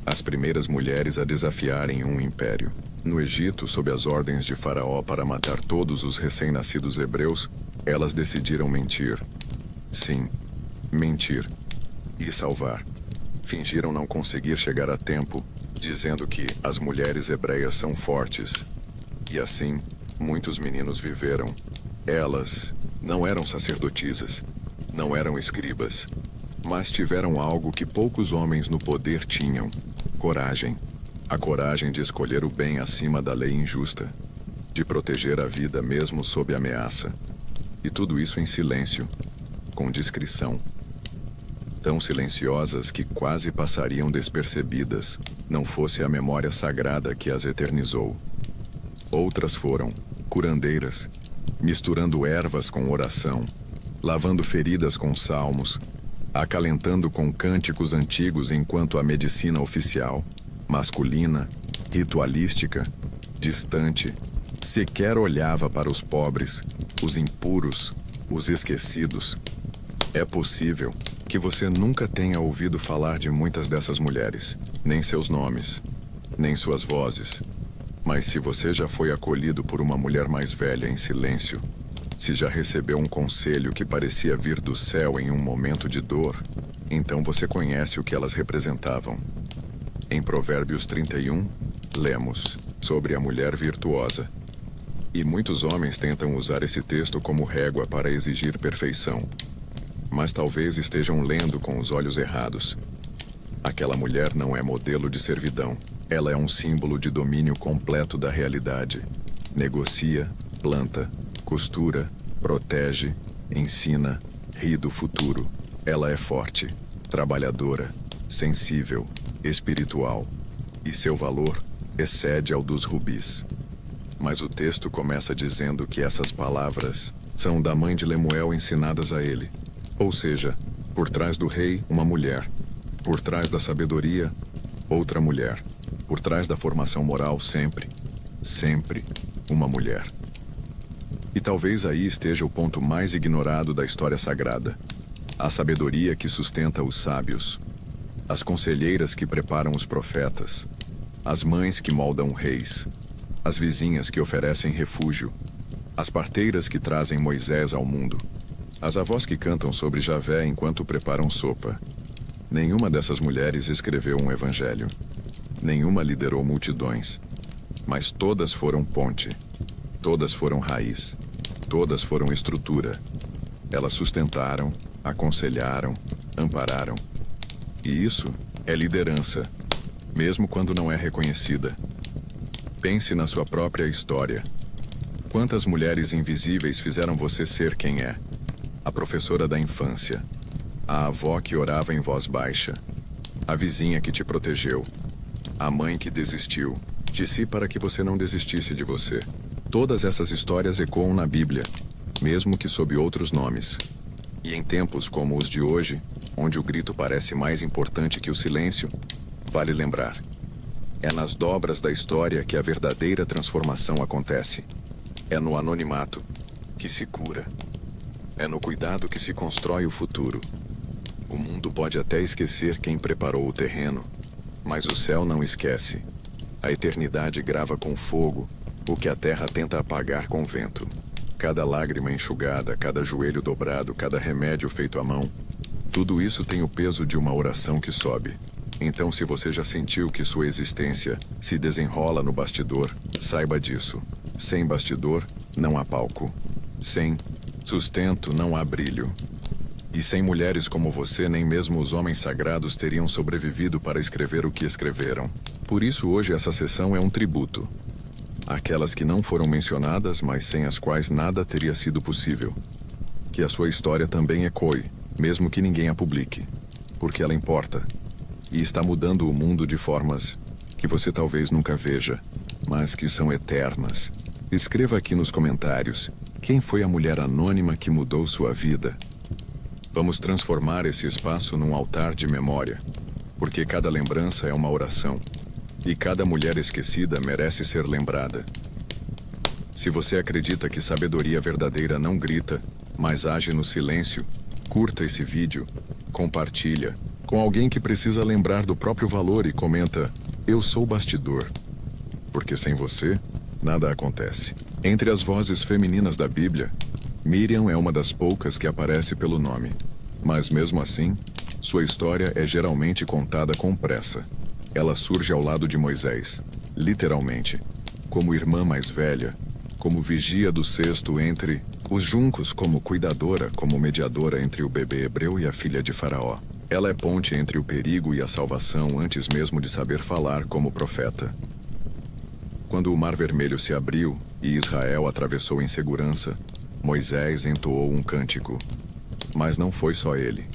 Speaker 1: as primeiras mulheres a desafiarem um império. No Egito, sob as ordens de Faraó para matar todos os recém-nascidos hebreus, elas decidiram mentir. Sim, mentir. E salvar. Fingiram não conseguir chegar a tempo, dizendo que as mulheres hebreias são fortes. E assim, muitos meninos viveram. Elas não eram sacerdotisas, não eram escribas, mas tiveram algo que poucos homens no poder tinham: coragem. A coragem de escolher o bem acima da lei injusta, de proteger a vida mesmo sob ameaça. E tudo isso em silêncio, com discrição. Tão silenciosas que quase passariam despercebidas, não fosse a memória sagrada que as eternizou. Outras foram curandeiras, misturando ervas com oração, lavando feridas com salmos, acalentando com cânticos antigos enquanto a medicina oficial, masculina, ritualística, distante, sequer olhava para os pobres, os impuros, os esquecidos. É possível que você nunca tenha ouvido falar de muitas dessas mulheres, nem seus nomes, nem suas vozes. Mas se você já foi acolhido por uma mulher mais velha em silêncio, se já recebeu um conselho que parecia vir do céu em um momento de dor, então você conhece o que elas representavam. Em Provérbios 31, lemos sobre a mulher virtuosa. E muitos homens tentam usar esse texto como régua para exigir perfeição. Mas talvez estejam lendo com os olhos errados. Aquela mulher não é modelo de servidão. Ela é um símbolo de domínio completo da realidade. Negocia, planta, costura, protege, ensina, ri do futuro. Ela é forte, trabalhadora, sensível, espiritual, e seu valor excede ao dos rubis. Mas o texto começa dizendo que essas palavras são da mãe de Lemuel ensinadas a ele. Ou seja, por trás do rei, uma mulher. Por trás da sabedoria, outra mulher. Por trás da formação moral, sempre, sempre, uma mulher. E talvez aí esteja o ponto mais ignorado da história sagrada. A sabedoria que sustenta os sábios. As conselheiras que preparam os profetas. As mães que moldam reis. As vizinhas que oferecem refúgio. As parteiras que trazem Moisés ao mundo. As avós que cantam sobre Javé enquanto preparam sopa. Nenhuma dessas mulheres escreveu um evangelho. Nenhuma liderou multidões. Mas todas foram ponte. Todas foram raiz. Todas foram estrutura. Elas sustentaram, aconselharam, ampararam. E isso é liderança, mesmo quando não é reconhecida. Pense na sua própria história. Quantas mulheres invisíveis fizeram você ser quem é? A professora da infância, a avó que orava em voz baixa, a vizinha que te protegeu, a mãe que desistiu de si para que você não desistisse de você. Todas essas histórias ecoam na Bíblia, mesmo que sob outros nomes. E em tempos como os de hoje, onde o grito parece mais importante que o silêncio, vale lembrar: é nas dobras da história que a verdadeira transformação acontece. É no anonimato, que se cura. É no cuidado que se constrói o futuro. O mundo pode até esquecer quem preparou o terreno, mas o céu não esquece. A eternidade grava com fogo o que a terra tenta apagar com vento. Cada lágrima enxugada, cada joelho dobrado, cada remédio feito à mão, tudo isso tem o peso de uma oração que sobe. Então, se você já sentiu que sua existência se desenrola no bastidor, saiba disso. Sem bastidor, não há palco. Sem sustento, não há brilho. E sem mulheres como você, nem mesmo os homens sagrados teriam sobrevivido para escrever o que escreveram. Por isso, hoje, essa sessão é um tributo. Aquelas que não foram mencionadas, mas sem as quais nada teria sido possível. Que a sua história também ecoe, mesmo que ninguém a publique. Porque ela importa. E está mudando o mundo de formas que você talvez nunca veja, mas que são eternas. Escreva aqui nos comentários quem foi a mulher anônima que mudou sua vida. Vamos transformar esse espaço num altar de memória, porque cada lembrança é uma oração, e cada mulher esquecida merece ser lembrada. Se você acredita que sabedoria verdadeira não grita, mas age no silêncio, curta esse vídeo, compartilha com alguém que precisa lembrar do próprio valor e comenta: eu sou bastidor. Porque sem você, nada acontece. Entre as vozes femininas da Bíblia, Miriam é uma das poucas que aparece pelo nome. Mas mesmo assim, sua história é geralmente contada com pressa. Ela surge ao lado de Moisés, literalmente, como irmã mais velha, como vigia do cesto entre os juncos, como cuidadora, como mediadora entre o bebê hebreu e a filha de Faraó. Ela é ponte entre o perigo e a salvação antes mesmo de saber falar como profeta. Quando o Mar Vermelho se abriu e Israel atravessou em segurança, Moisés entoou um cântico. Mas não foi só ele.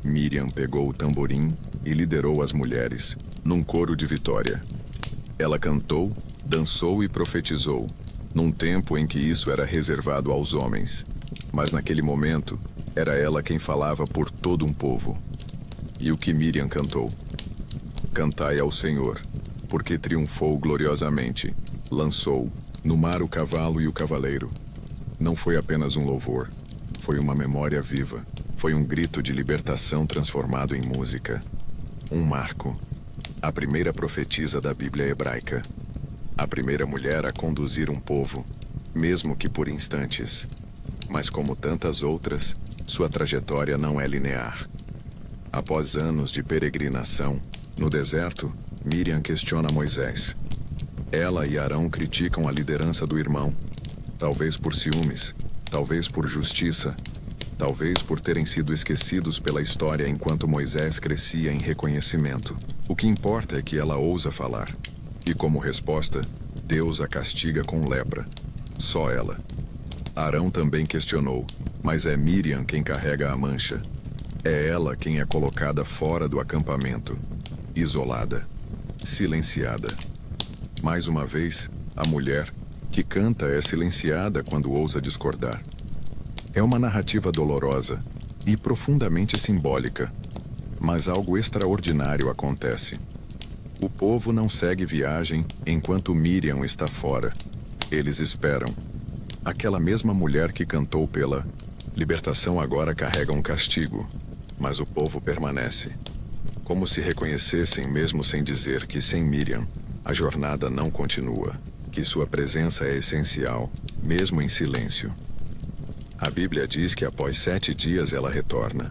Speaker 1: Miriam pegou o tamborim e liderou as mulheres, num coro de vitória. Ela cantou, dançou e profetizou, num tempo em que isso era reservado aos homens. Mas naquele momento, era ela quem falava por todo um povo. E o que Miriam cantou? Cantai ao Senhor, porque triunfou gloriosamente. Lançou no mar o cavalo e o cavaleiro. Não foi apenas um louvor, foi uma memória viva. Foi um grito de libertação transformado em música. Um marco. A primeira profetisa da Bíblia hebraica. A primeira mulher a conduzir um povo, mesmo que por instantes. Mas como tantas outras, sua trajetória não é linear. Após anos de peregrinação, no deserto, Miriam questiona Moisés. Ela e Arão criticam a liderança do irmão, talvez por ciúmes, talvez por justiça, talvez por terem sido esquecidos pela história enquanto Moisés crescia em reconhecimento. O que importa é que ela ousa falar. E como resposta, Deus a castiga com lepra. Só ela. Arão também questionou, mas é Miriam quem carrega a mancha. É ela quem é colocada fora do acampamento, isolada, silenciada. Mais uma vez, a mulher que canta é silenciada quando ousa discordar. É uma narrativa dolorosa e profundamente simbólica, mas algo extraordinário acontece. O povo não segue viagem enquanto Miriam está fora. Eles esperam. Aquela mesma mulher que cantou pela libertação agora carrega um castigo, mas o povo permanece. Como se reconhecessem mesmo sem dizer que sem Miriam, a jornada não continua, que sua presença é essencial, mesmo em silêncio. A Bíblia diz que após 7 dias ela retorna.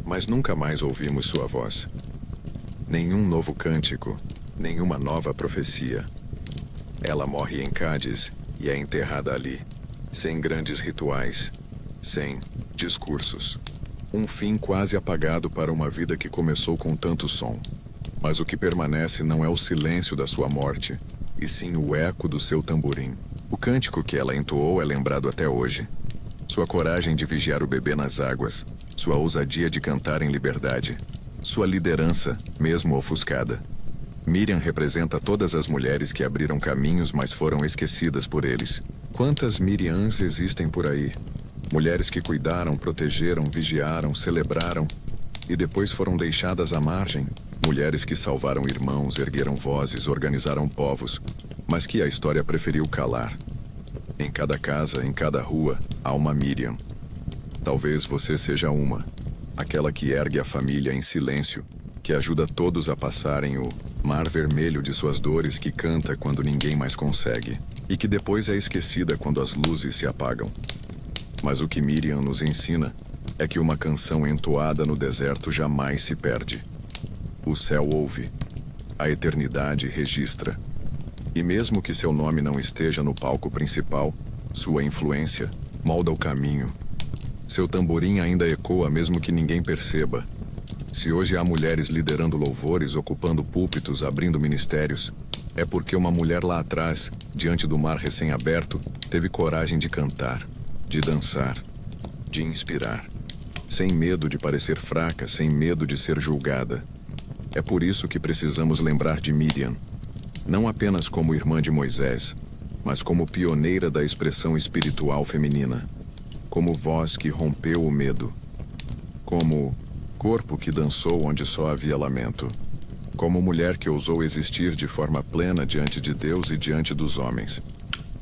Speaker 1: Mas nunca mais ouvimos sua voz. Nenhum novo cântico, nenhuma nova profecia. Ela morre em Cádiz e é enterrada ali, sem grandes rituais, sem discursos. Um fim quase apagado para uma vida que começou com tanto som. Mas o que permanece não é o silêncio da sua morte, e sim o eco do seu tamborim. O cântico que ela entoou é lembrado até hoje. Sua coragem de vigiar o bebê nas águas, sua ousadia de cantar em liberdade, sua liderança, mesmo ofuscada. Miriam representa todas as mulheres que abriram caminhos, mas foram esquecidas por eles. Quantas Miriams existem por aí? Mulheres que cuidaram, protegeram, vigiaram, celebraram e depois foram deixadas à margem. Mulheres que salvaram irmãos, ergueram vozes, organizaram povos, mas que a história preferiu calar. Em cada casa, em cada rua, há uma Miriam. Talvez você seja uma, aquela que ergue a família em silêncio, que ajuda todos a passarem o mar vermelho de suas dores, que canta quando ninguém mais consegue, e que depois é esquecida quando as luzes se apagam. Mas o que Miriam nos ensina é que uma canção entoada no deserto jamais se perde. O céu ouve, a eternidade registra. E mesmo que seu nome não esteja no palco principal, sua influência molda o caminho. Seu tamborim ainda ecoa mesmo que ninguém perceba. Se hoje há mulheres liderando louvores, ocupando púlpitos, abrindo ministérios, é porque uma mulher lá atrás, diante do mar recém-aberto, teve coragem de cantar, de dançar, de inspirar. Sem medo de parecer fraca, sem medo de ser julgada. É por isso que precisamos lembrar de Miriam, não apenas como irmã de Moisés, mas como pioneira da expressão espiritual feminina, como voz que rompeu o medo, como corpo que dançou onde só havia lamento, como mulher que ousou existir de forma plena diante de Deus e diante dos homens.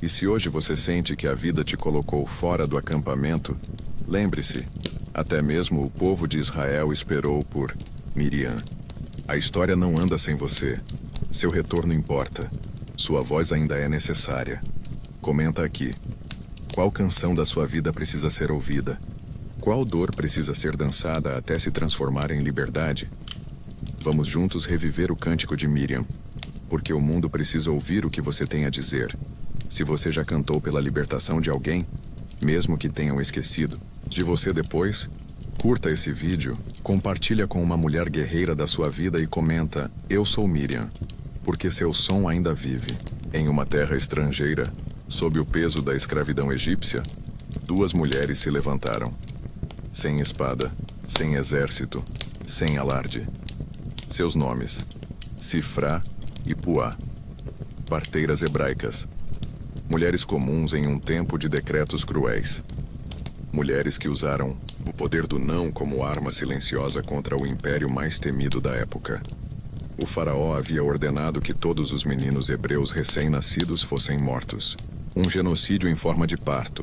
Speaker 1: E se hoje você sente que a vida te colocou fora do acampamento, lembre-se, até mesmo o povo de Israel esperou por Miriam. A história não anda sem você. Seu retorno importa. Sua voz ainda é necessária. Comenta aqui. Qual canção da sua vida precisa ser ouvida? Qual dor precisa ser dançada até se transformar em liberdade? Vamos juntos reviver o cântico de Miriam, porque o mundo precisa ouvir o que você tem a dizer. Se você já cantou pela libertação de alguém, mesmo que tenham esquecido de você depois, curta esse vídeo, compartilha com uma mulher guerreira da sua vida e comenta: eu sou Miriam, porque seu som ainda vive. Em uma terra estrangeira, sob o peso da escravidão egípcia, duas mulheres se levantaram. Sem espada, sem exército, sem alarde. Seus nomes: Sifrá e Puá. Parteiras hebraicas. Mulheres comuns em um tempo de decretos cruéis. Mulheres que usaram o poder do não como arma silenciosa contra o império mais temido da época. O faraó havia ordenado que todos os meninos hebreus recém-nascidos fossem mortos. Um genocídio em forma de parto.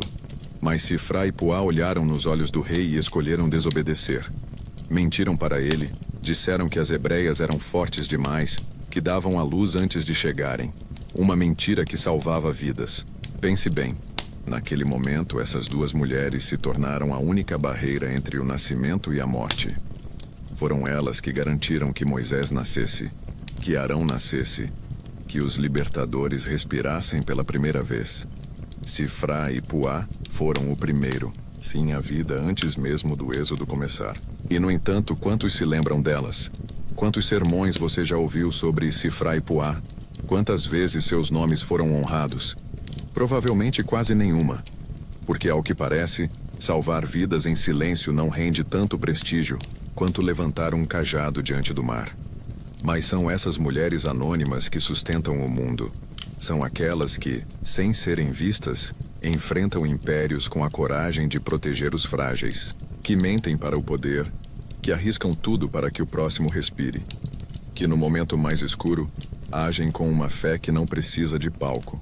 Speaker 1: Mas Sifrá e Puá olharam nos olhos do rei e escolheram desobedecer. Mentiram para ele, disseram que as hebreias eram fortes demais, que davam à luz antes de chegarem. Uma mentira que salvava vidas. Pense bem. Naquele momento, essas duas mulheres se tornaram a única barreira entre o nascimento e a morte. Foram elas que garantiram que Moisés nascesse, que Arão nascesse, que os libertadores respirassem pela primeira vez. Sifrá e Puá foram o primeiro, sim, a vida antes mesmo do êxodo começar. E, no entanto, quantos se lembram delas? Quantos sermões você já ouviu sobre Sifrá e Puá? Quantas vezes seus nomes foram honrados? Provavelmente quase nenhuma, porque, ao que parece, salvar vidas em silêncio não rende tanto prestígio quanto levantar um cajado diante do mar. Mas são essas mulheres anônimas que sustentam o mundo. São aquelas que, sem serem vistas, enfrentam impérios com a coragem de proteger os frágeis, que mentem para o poder, que arriscam tudo para que o próximo respire, que no momento mais escuro, agem com uma fé que não precisa de palco.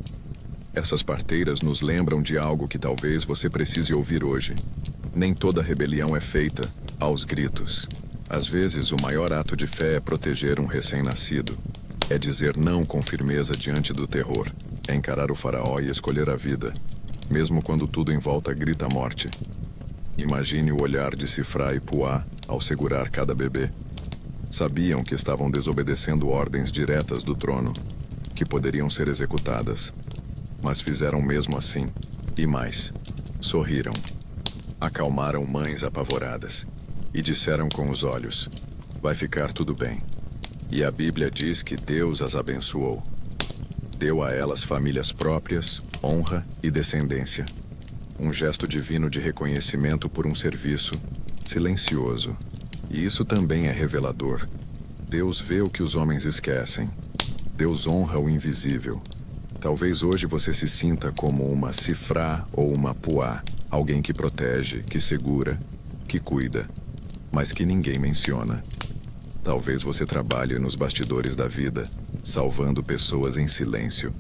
Speaker 1: Essas parteiras nos lembram de algo que talvez você precise ouvir hoje. Nem toda rebelião é feita aos gritos. Às vezes, o maior ato de fé é proteger um recém-nascido. É dizer não com firmeza diante do terror. É encarar o faraó e escolher a vida, mesmo quando tudo em volta grita a morte. Imagine o olhar de Sifrá e Puá ao segurar cada bebê. Sabiam que estavam desobedecendo ordens diretas do trono, que poderiam ser executadas. Mas fizeram mesmo assim, e mais, sorriram. Acalmaram mães apavoradas, e disseram com os olhos: vai ficar tudo bem. E a Bíblia diz que Deus as abençoou. Deu a elas famílias próprias, honra e descendência. Um gesto divino de reconhecimento por um serviço silencioso. E isso também é revelador. Deus vê o que os homens esquecem. Deus honra o invisível. Talvez hoje você se sinta como uma Sifrá ou uma Puá, alguém que protege, que segura, que cuida, mas que ninguém menciona. Talvez você trabalhe nos bastidores da vida, salvando pessoas em silêncio,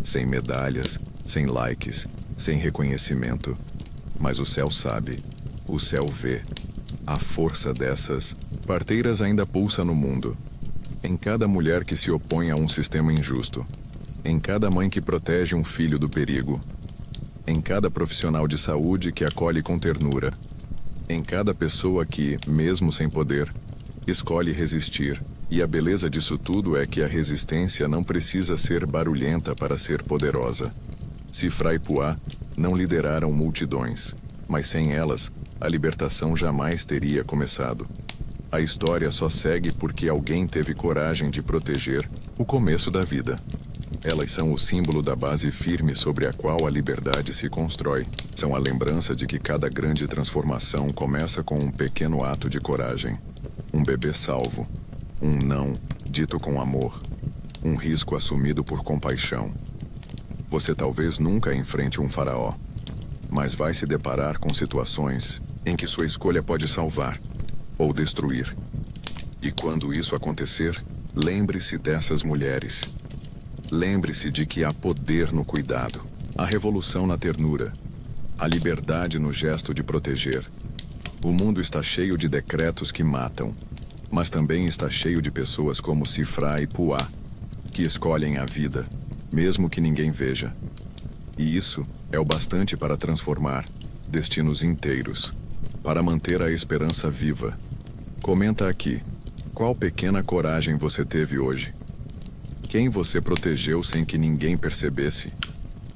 Speaker 1: sem medalhas, sem likes, sem reconhecimento. Mas o céu sabe, o céu vê. A força dessas parteiras ainda pulsa no mundo. Em cada mulher que se opõe a um sistema injusto. Em cada mãe que protege um filho do perigo. Em cada profissional de saúde que acolhe com ternura. Em cada pessoa que, mesmo sem poder, escolhe resistir. E a beleza disso tudo é que a resistência não precisa ser barulhenta para ser poderosa. Sifra e Puá não lideraram multidões, mas sem elas, a libertação jamais teria começado. A história só segue porque alguém teve coragem de proteger o começo da vida. Elas são o símbolo da base firme sobre a qual a liberdade se constrói. São a lembrança de que cada grande transformação começa com um pequeno ato de coragem. Um bebê salvo. Um não dito com amor. Um risco assumido por compaixão. Você talvez nunca enfrente um faraó, mas vai se deparar com situações em que sua escolha pode salvar ou destruir. E quando isso acontecer, lembre-se dessas mulheres. Lembre-se de que há poder no cuidado, a revolução na ternura, a liberdade no gesto de proteger. O mundo está cheio de decretos que matam, mas também está cheio de pessoas como Sifra e Puá, que escolhem a vida, mesmo que ninguém veja. E isso é o bastante para transformar destinos inteiros, para manter a esperança viva. Comenta aqui, qual pequena coragem você teve hoje? Quem você protegeu sem que ninguém percebesse?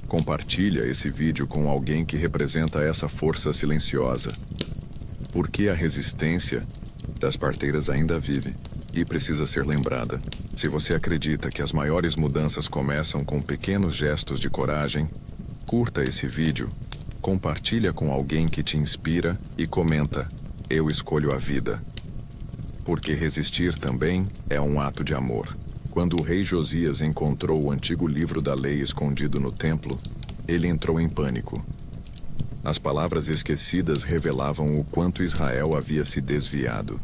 Speaker 1: Compartilha esse vídeo com alguém que representa essa força silenciosa. Porque a resistência das parteiras ainda vive e precisa ser lembrada. Se você acredita que as maiores mudanças começam com pequenos gestos de coragem, curta esse vídeo, compartilha com alguém que te inspira e comenta: eu escolho a vida. Porque resistir também é um ato de amor. Quando o rei Josias encontrou o antigo livro da lei escondido no templo, ele entrou em pânico. As palavras esquecidas revelavam o quanto Israel havia se desviado.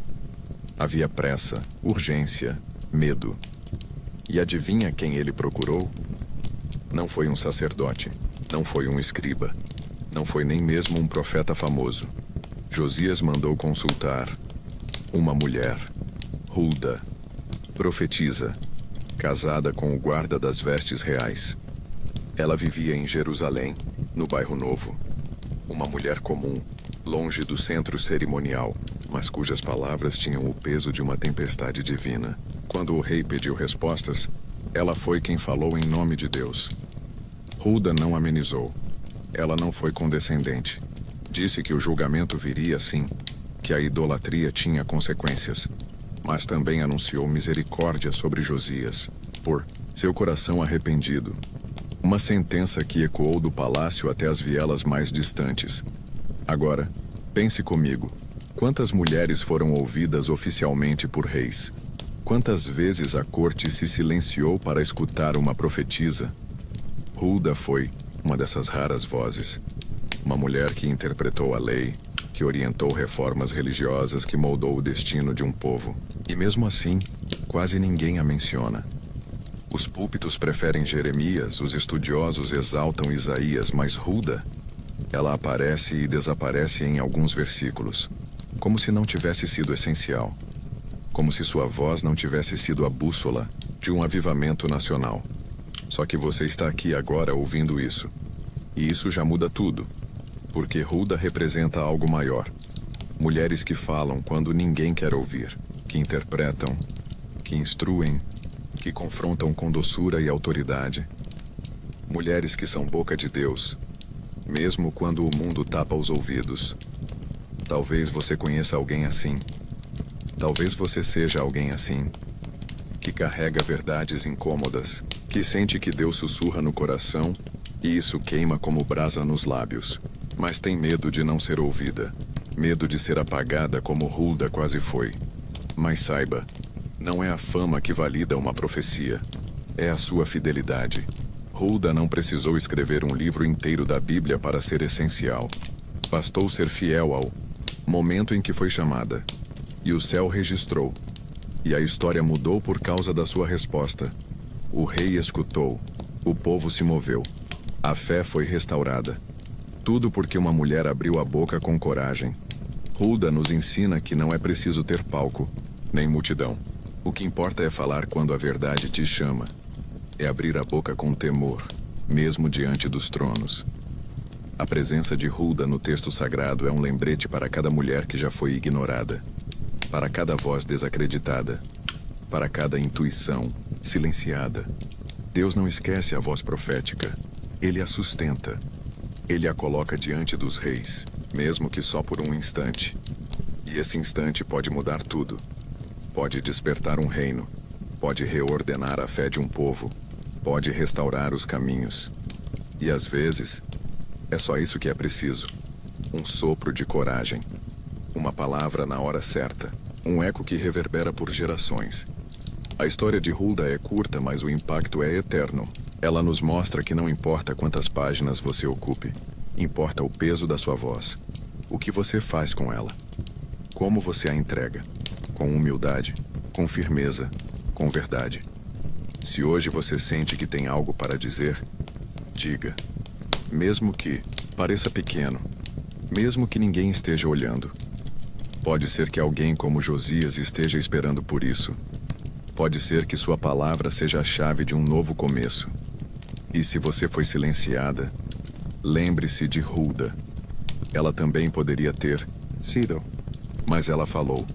Speaker 1: Havia pressa, urgência, medo. E adivinha quem ele procurou? Não foi um sacerdote, não foi um escriba, não foi nem mesmo um profeta famoso. Josias mandou consultar uma mulher, Hulda, profetisa, casada com o guarda das vestes reais. Ela vivia em Jerusalém, no bairro Novo. Uma mulher comum, longe do centro cerimonial, mas cujas palavras tinham o peso de uma tempestade divina. Quando o rei pediu respostas, ela foi quem falou em nome de Deus. Hulda não amenizou. Ela não foi condescendente. Disse que o julgamento viria sim, que a idolatria tinha consequências. Mas também anunciou misericórdia sobre Josias, por seu coração arrependido. Uma sentença que ecoou do palácio até as vielas mais distantes. Agora, pense comigo. Quantas mulheres foram ouvidas oficialmente por reis? Quantas vezes a corte se silenciou para escutar uma profetisa? Hulda foi uma dessas raras vozes. Uma mulher que interpretou a lei, que orientou reformas religiosas, que moldou o destino de um povo. E mesmo assim, quase ninguém a menciona. Os púlpitos preferem Jeremias, os estudiosos exaltam Isaías, mas Hulda, ela aparece e desaparece em alguns versículos, como se não tivesse sido essencial, como se sua voz não tivesse sido a bússola de um avivamento nacional. Só que você está aqui agora ouvindo isso, e isso já muda tudo, porque Hulda representa algo maior. Mulheres que falam quando ninguém quer ouvir, que interpretam, que instruem, que confrontam com doçura e autoridade. Mulheres que são boca de Deus, mesmo quando o mundo tapa os ouvidos. Talvez você conheça alguém assim. Talvez você seja alguém assim, que carrega verdades incômodas, que sente que Deus sussurra no coração e isso queima como brasa nos lábios, mas tem medo de não ser ouvida, medo de ser apagada como Hulda quase foi. Mas saiba, não é a fama que valida uma profecia, é a sua fidelidade. Hulda não precisou escrever um livro inteiro da Bíblia para ser essencial. Bastou ser fiel ao momento em que foi chamada. E o céu registrou. E a história mudou por causa da sua resposta. O rei escutou. O povo se moveu. A fé foi restaurada. Tudo porque uma mulher abriu a boca com coragem. Hulda nos ensina que não é preciso ter palco, nem multidão. O que importa é falar quando a verdade te chama. É abrir a boca com temor, mesmo diante dos tronos. A presença de Hulda no texto sagrado é um lembrete para cada mulher que já foi ignorada, para cada voz desacreditada, para cada intuição silenciada. Deus não esquece a voz profética. Ele a sustenta. Ele a coloca diante dos reis, mesmo que só por um instante. E esse instante pode mudar tudo. Pode despertar um reino. Pode reordenar a fé de um povo. Pode restaurar os caminhos. E às vezes, é só isso que é preciso. Um sopro de coragem. Uma palavra na hora certa. Um eco que reverbera por gerações. A história de Hulda é curta, mas o impacto é eterno. Ela nos mostra que não importa quantas páginas você ocupe. Importa o peso da sua voz. O que você faz com ela. Como você a entrega. Com humildade, com firmeza, com verdade. Se hoje você sente que tem algo para dizer, diga. Mesmo que pareça pequeno, mesmo que ninguém esteja olhando. Pode ser que alguém como Josias esteja esperando por isso. Pode ser que sua palavra seja a chave de um novo começo. E se você foi silenciada, lembre-se de Hulda. Ela também poderia ter sido, mas ela falou.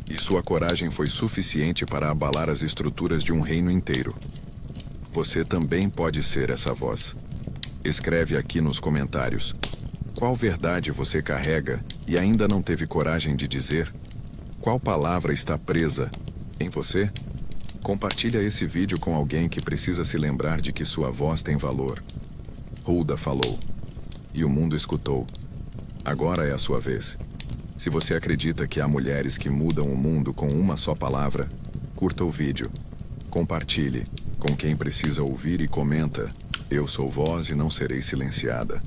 Speaker 1: E sua coragem foi suficiente para abalar as estruturas de um reino inteiro. Você também pode ser essa voz. Escreve aqui nos comentários. Qual verdade você carrega e ainda não teve coragem de dizer? Qual palavra está presa em você? Compartilha esse vídeo com alguém que precisa se lembrar de que sua voz tem valor. Hulda falou. E o mundo escutou. Agora é a sua vez. Se você acredita que há mulheres que mudam o mundo com uma só palavra, curta o vídeo. Compartilhe com quem precisa ouvir e comenta. Eu sou voz e não serei silenciada.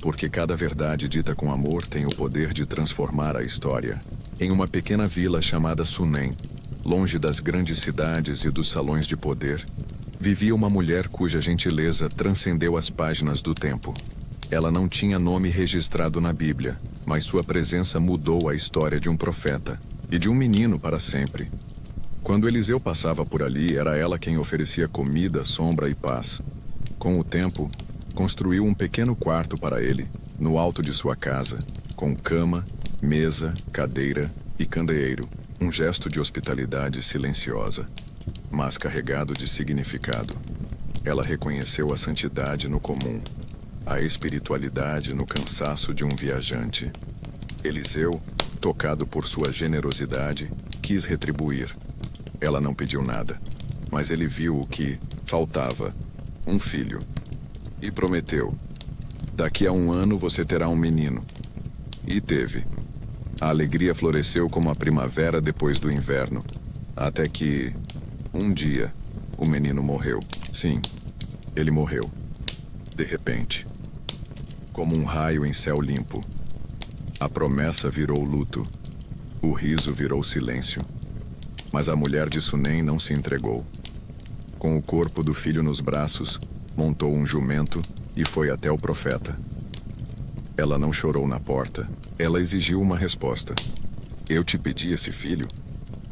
Speaker 1: Porque cada verdade dita com amor tem o poder de transformar a história. Em uma pequena vila chamada Sunem, longe das grandes cidades e dos salões de poder, vivia uma mulher cuja gentileza transcendeu as páginas do tempo. Ela não tinha nome registrado na Bíblia, mas sua presença mudou a história de um profeta e de um menino para sempre. Quando Eliseu passava por ali, era ela quem oferecia comida, sombra e paz. Com o tempo, construiu um pequeno quarto para ele, no alto de sua casa, com cama, mesa, cadeira e candeeiro. Um gesto de hospitalidade silenciosa, mas carregado de significado. Ela reconheceu a santidade no comum, a espiritualidade no cansaço de um viajante. Eliseu, tocado por sua generosidade, quis retribuir. Ela não pediu nada, mas ele viu o que faltava: um filho. E prometeu: daqui a 1 ano você terá um menino. E teve. A alegria floresceu como a primavera depois do inverno, até que, um dia, o menino morreu. Sim, ele morreu. De repente. Como um raio em céu limpo. A promessa virou luto. O riso virou silêncio. Mas a mulher de Sunem não se entregou. Com o corpo do filho nos braços, montou um jumento e foi até o profeta. Ela não chorou na porta. Ela exigiu uma resposta. Eu te pedi esse filho?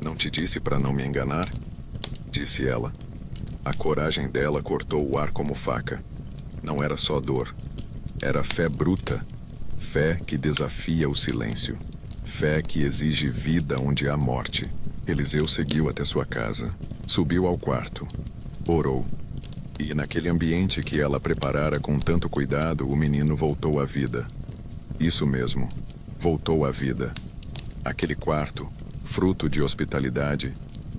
Speaker 1: Não te disse para não me enganar? Disse ela. A coragem dela cortou o ar como faca. Não era só dor. Era fé bruta. Fé que desafia o silêncio. Fé que exige vida onde há morte. Eliseu seguiu até sua casa. Subiu ao quarto. Orou. E naquele ambiente que ela preparara com tanto cuidado, o menino voltou à vida. Isso mesmo. Voltou à vida. Aquele quarto, fruto de hospitalidade,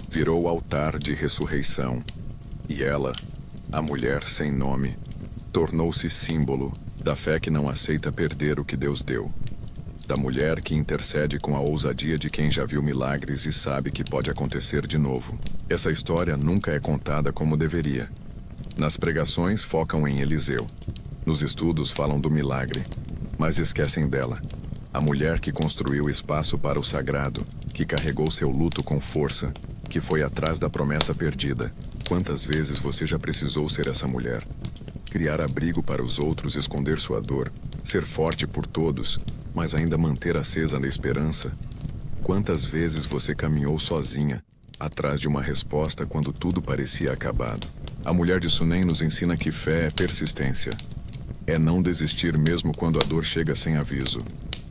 Speaker 1: virou altar de ressurreição. E ela, a mulher sem nome, tornou-se símbolo da fé que não aceita perder o que Deus deu. Da mulher que intercede com a ousadia de quem já viu milagres e sabe que pode acontecer de novo. Essa história nunca é contada como deveria. Nas pregações focam em Eliseu. Nos estudos falam do milagre, mas esquecem dela. A mulher que construiu espaço para o sagrado, que carregou seu luto com força, que foi atrás da promessa perdida. Quantas vezes você já precisou ser essa mulher? Criar abrigo para os outros, esconder sua dor, ser forte por todos, mas ainda manter acesa a esperança? Quantas vezes você caminhou sozinha, atrás de uma resposta quando tudo parecia acabado? A mulher de Sunem nos ensina que fé é persistência. É não desistir mesmo quando a dor chega sem aviso.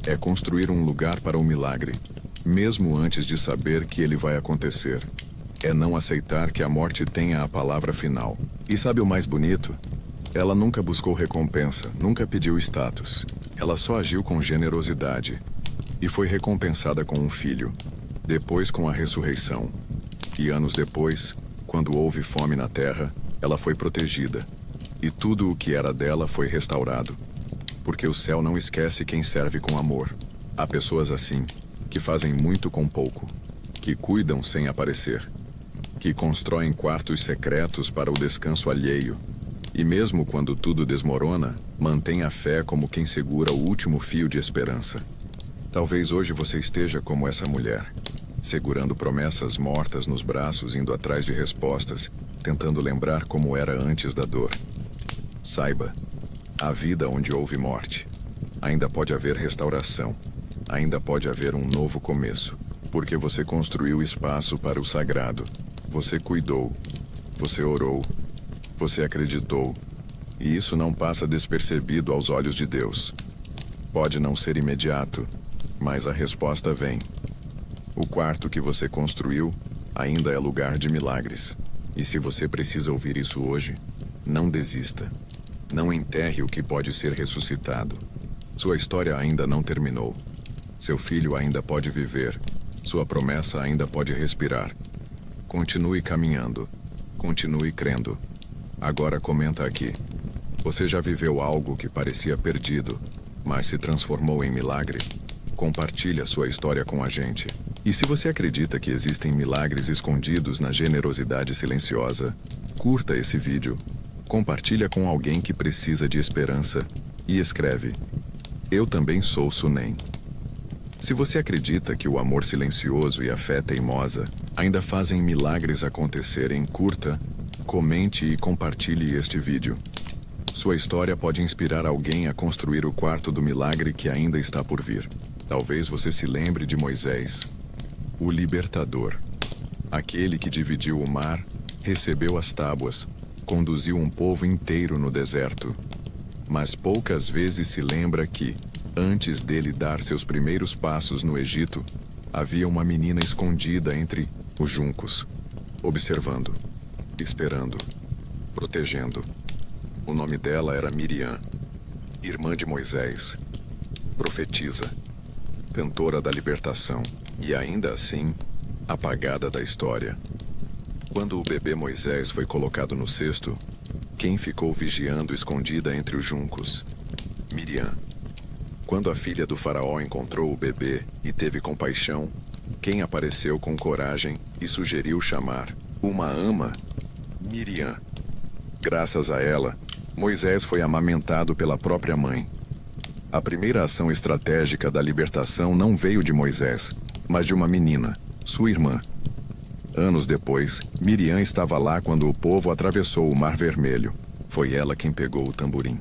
Speaker 1: É construir um lugar para o milagre, mesmo antes de saber que ele vai acontecer. É não aceitar que a morte tenha a palavra final. E sabe o mais bonito? Ela nunca buscou recompensa, nunca pediu status. Ela só agiu com generosidade. E foi recompensada com um filho, depois com a ressurreição. E anos depois, quando houve fome na terra, ela foi protegida. E tudo o que era dela foi restaurado. Porque o céu não esquece quem serve com amor. Há pessoas assim, que fazem muito com pouco, que cuidam sem aparecer, que constroem quartos secretos para o descanso alheio, e mesmo quando tudo desmorona, mantém a fé como quem segura o último fio de esperança. Talvez hoje você esteja como essa mulher, segurando promessas mortas nos braços, indo atrás de respostas, tentando lembrar como era antes da dor. Saiba, a vida onde houve morte, ainda pode haver restauração, ainda pode haver um novo começo, porque você construiu espaço para o sagrado, você cuidou, você orou, você acreditou, e isso não passa despercebido aos olhos de Deus. Pode não ser imediato, mas a resposta vem. O quarto que você construiu ainda é lugar de milagres. E se você precisa ouvir isso hoje, não desista. Não enterre o que pode ser ressuscitado. Sua história ainda não terminou. Seu filho ainda pode viver. Sua promessa ainda pode respirar. Continue caminhando. Continue crendo. Agora comenta aqui. Você já viveu algo que parecia perdido, mas se transformou em milagre? Compartilhe a sua história com a gente. E se você acredita que existem milagres escondidos na generosidade silenciosa, curta esse vídeo, compartilha com alguém que precisa de esperança e escreve: Eu também sou Sunem. Se você acredita que o amor silencioso e a fé teimosa ainda fazem milagres acontecerem, curta, comente e compartilhe este vídeo. Sua história pode inspirar alguém a construir o quarto do milagre que ainda está por vir. Talvez você se lembre de Moisés, o libertador, aquele que dividiu o mar, recebeu as tábuas, conduziu um povo inteiro no deserto. Mas poucas vezes se lembra que, antes dele dar seus primeiros passos no Egito, havia uma menina escondida entre os juncos, observando, esperando, protegendo. O nome dela era Miriam, irmã de Moisés, profetisa, cantora da libertação, e ainda assim, apagada da história. Quando o bebê Moisés foi colocado no cesto, quem ficou vigiando escondida entre os juncos? Miriam. Quando a filha do faraó encontrou o bebê e teve compaixão, quem apareceu com coragem e sugeriu chamar uma ama? Miriam. Graças a ela, Moisés foi amamentado pela própria mãe. A primeira ação estratégica da libertação não veio de Moisés, mas de uma menina, sua irmã. Anos depois, Miriam estava lá quando o povo atravessou o Mar Vermelho. Foi ela quem pegou o tamborim.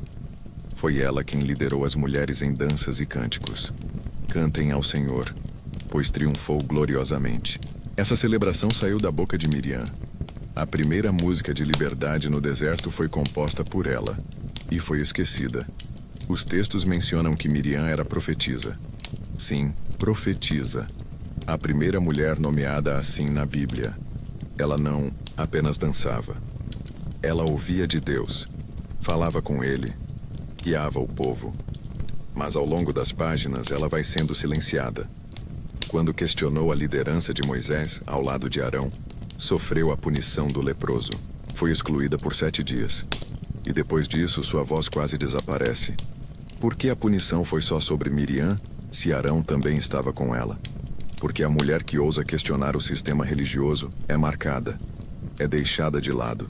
Speaker 1: Foi ela quem liderou as mulheres em danças e cânticos. Cantem ao Senhor, pois triunfou gloriosamente. Essa celebração saiu da boca de Miriam. A primeira música de liberdade no deserto foi composta por ela, e foi esquecida. Os textos mencionam que Miriam era profetisa. Sim, profetisa. A primeira mulher nomeada assim na Bíblia. Ela não apenas dançava. Ela ouvia de Deus, falava com ele, guiava o povo. Mas ao longo das páginas ela vai sendo silenciada. Quando questionou a liderança de Moisés ao lado de Arão, sofreu a punição do leproso. Foi excluída por 7 dias. E depois disso sua voz quase desaparece. Por que a punição foi só sobre Miriam, se Arão também estava com ela? Porque a mulher que ousa questionar o sistema religioso é marcada, é deixada de lado.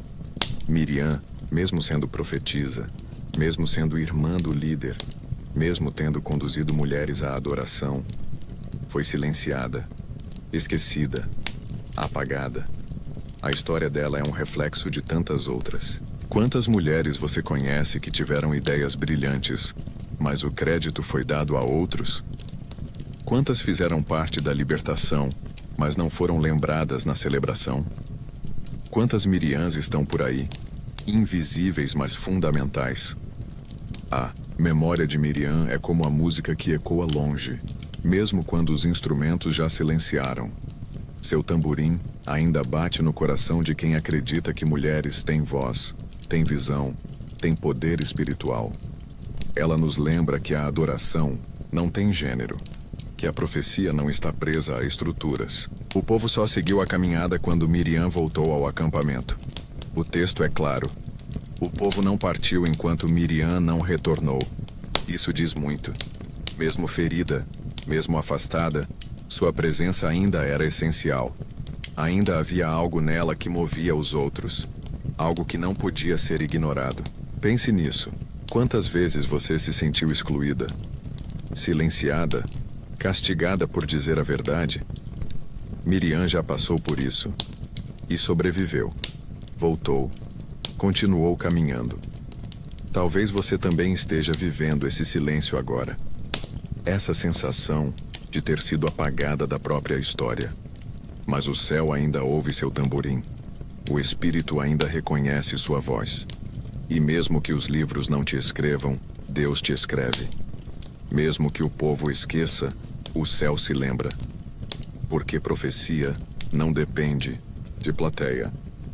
Speaker 1: Miriam, mesmo sendo profetisa, mesmo sendo irmã do líder, mesmo tendo conduzido mulheres à adoração, foi silenciada, esquecida, apagada. A história dela é um reflexo de tantas outras. Quantas mulheres você conhece que tiveram ideias brilhantes, mas o crédito foi dado a outros? Quantas fizeram parte da libertação, mas não foram lembradas na celebração? Quantas Miriams estão por aí, invisíveis, mas fundamentais? A memória de Miriam é como a música que ecoa longe, mesmo quando os instrumentos já silenciaram. Seu tamborim ainda bate no coração de quem acredita que mulheres têm voz, têm visão, têm poder espiritual. Ela nos lembra que a adoração não tem gênero, que a profecia não está presa a estruturas. O povo só seguiu a caminhada quando Miriam voltou ao acampamento. O texto é claro. O povo não partiu enquanto Miriam não retornou. Isso diz muito. Mesmo ferida, mesmo afastada, sua presença ainda era essencial. Ainda havia algo nela que movia os outros. Algo que não podia ser ignorado. Pense nisso. Quantas vezes você se sentiu excluída, silenciada, castigada por dizer a verdade? Miriam já passou por isso. E sobreviveu. Voltou. Continuou caminhando. Talvez você também esteja vivendo esse silêncio agora. Essa sensação de ter sido apagada da própria história. Mas o céu ainda ouve seu tamborim. O Espírito ainda reconhece sua voz. E mesmo que os livros não te escrevam, Deus te escreve. Mesmo que o povo esqueça, o céu se lembra. Porque profecia não depende de plateia.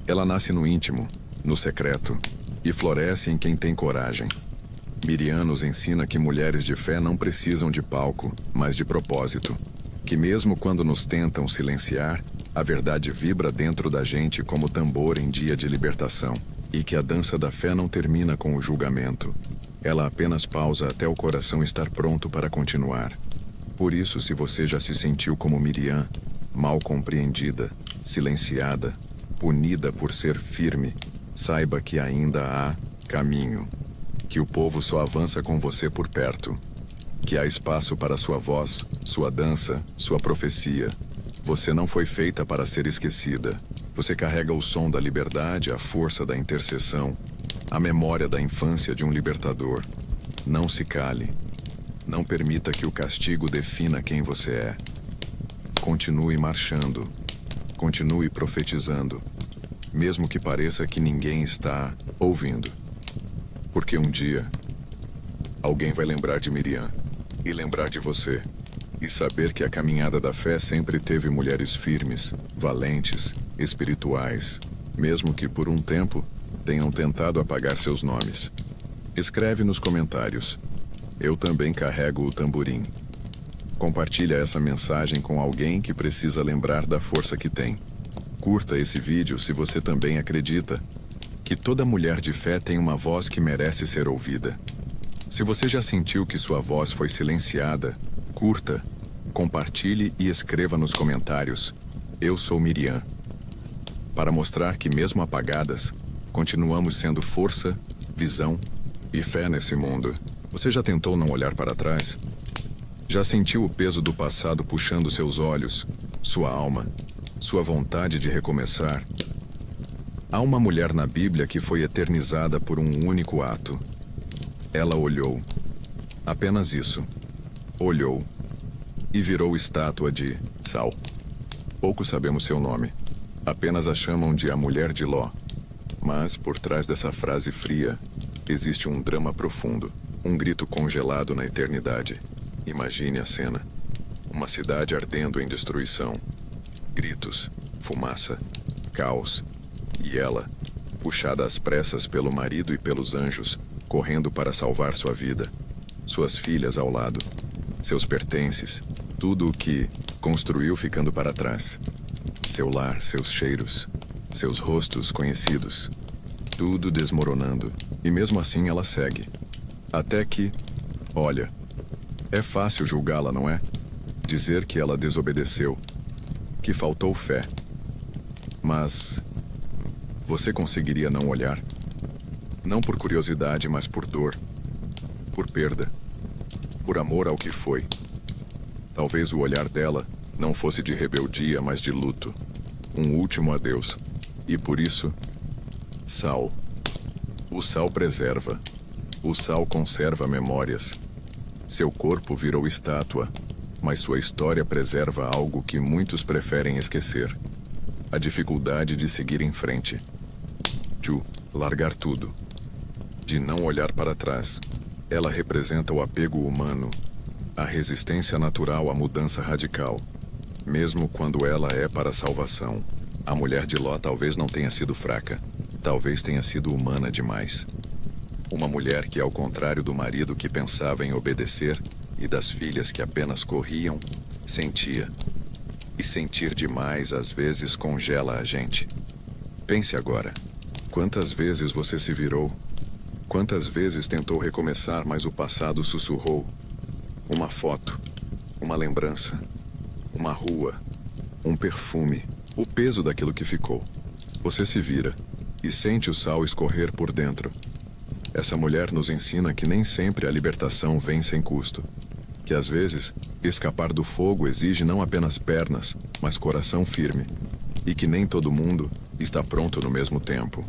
Speaker 1: Ela nasce no íntimo, no secreto, e floresce em quem tem coragem. Miriam nos ensina que mulheres de fé não precisam de palco, mas de propósito. Que mesmo quando nos tentam silenciar, a verdade vibra dentro da gente como tambor em dia de libertação. E que a dança da fé não termina com o julgamento. Ela apenas pausa até o coração estar pronto para continuar. Por isso, se você já se sentiu como Miriam, mal compreendida, silenciada, punida por ser firme, saiba que ainda há caminho. Que o povo só avança com você por perto. Que há espaço para sua voz, sua dança, sua profecia. Você não foi feita para ser esquecida. Você carrega o som da liberdade, a força da intercessão, a memória da infância de um libertador. Não se cale. Não permita que o castigo defina quem você é. Continue marchando. Continue profetizando. Mesmo que pareça que ninguém está ouvindo. Porque um dia, alguém vai lembrar de Miriam e lembrar de você. E saber que a caminhada da fé sempre teve mulheres firmes, valentes, espirituais, mesmo que por um tempo tenham tentado apagar seus nomes. Escreve nos comentários. Eu também carrego o tamborim. Compartilha essa mensagem com alguém que precisa lembrar da força que tem. Curta esse vídeo se você também acredita que toda mulher de fé tem uma voz que merece ser ouvida. Se você já sentiu que sua voz foi silenciada, curta, compartilhe e escreva nos comentários: Eu sou Miriam. Para mostrar que mesmo apagadas, continuamos sendo força, visão e fé nesse mundo. Você já tentou não olhar para trás? Já sentiu o peso do passado puxando seus olhos, sua alma, sua vontade de recomeçar? Há uma mulher na Bíblia que foi eternizada por um único ato. Ela olhou. Apenas isso. Olhou. E virou estátua de sal. Pouco sabemos seu nome. Apenas a chamam de a Mulher de Ló. Mas, por trás dessa frase fria, existe um drama profundo. Um grito congelado na eternidade. Imagine a cena. Uma cidade ardendo em destruição. Gritos, fumaça, caos. E ela, puxada às pressas pelo marido e pelos anjos, correndo para salvar sua vida. Suas filhas ao lado. Seus pertences. Tudo o que construiu ficando para trás. Seu lar, seus cheiros. Seus rostos conhecidos. Tudo desmoronando. E mesmo assim ela segue. Até que, olha, é fácil julgá-la, não é? Dizer que ela desobedeceu. Que faltou fé. Mas você conseguiria não olhar? Não por curiosidade, mas por dor. Por perda. Por amor ao que foi. Talvez o olhar dela não fosse de rebeldia, mas de luto. Um último adeus. E por isso, sal. O sal preserva. O sal conserva memórias. Seu corpo virou estátua, mas sua história preserva algo que muitos preferem esquecer: a dificuldade de seguir em frente. De largar tudo. De não olhar para trás. Ela representa o apego humano, a resistência natural à mudança radical. Mesmo quando ela é para a salvação, a mulher de Ló talvez não tenha sido fraca. Talvez tenha sido humana demais. Uma mulher que, ao contrário do marido que pensava em obedecer e das filhas que apenas corriam, sentia. E sentir demais às vezes congela a gente. Pense agora. Quantas vezes você se virou? Quantas vezes tentou recomeçar, mas o passado sussurrou? Uma foto, uma lembrança, uma rua, um perfume, o peso daquilo que ficou. Você se vira e sente o sal escorrer por dentro. Essa mulher nos ensina que nem sempre a libertação vem sem custo. Que às vezes, escapar do fogo exige não apenas pernas, mas coração firme. E que nem todo mundo está pronto no mesmo tempo.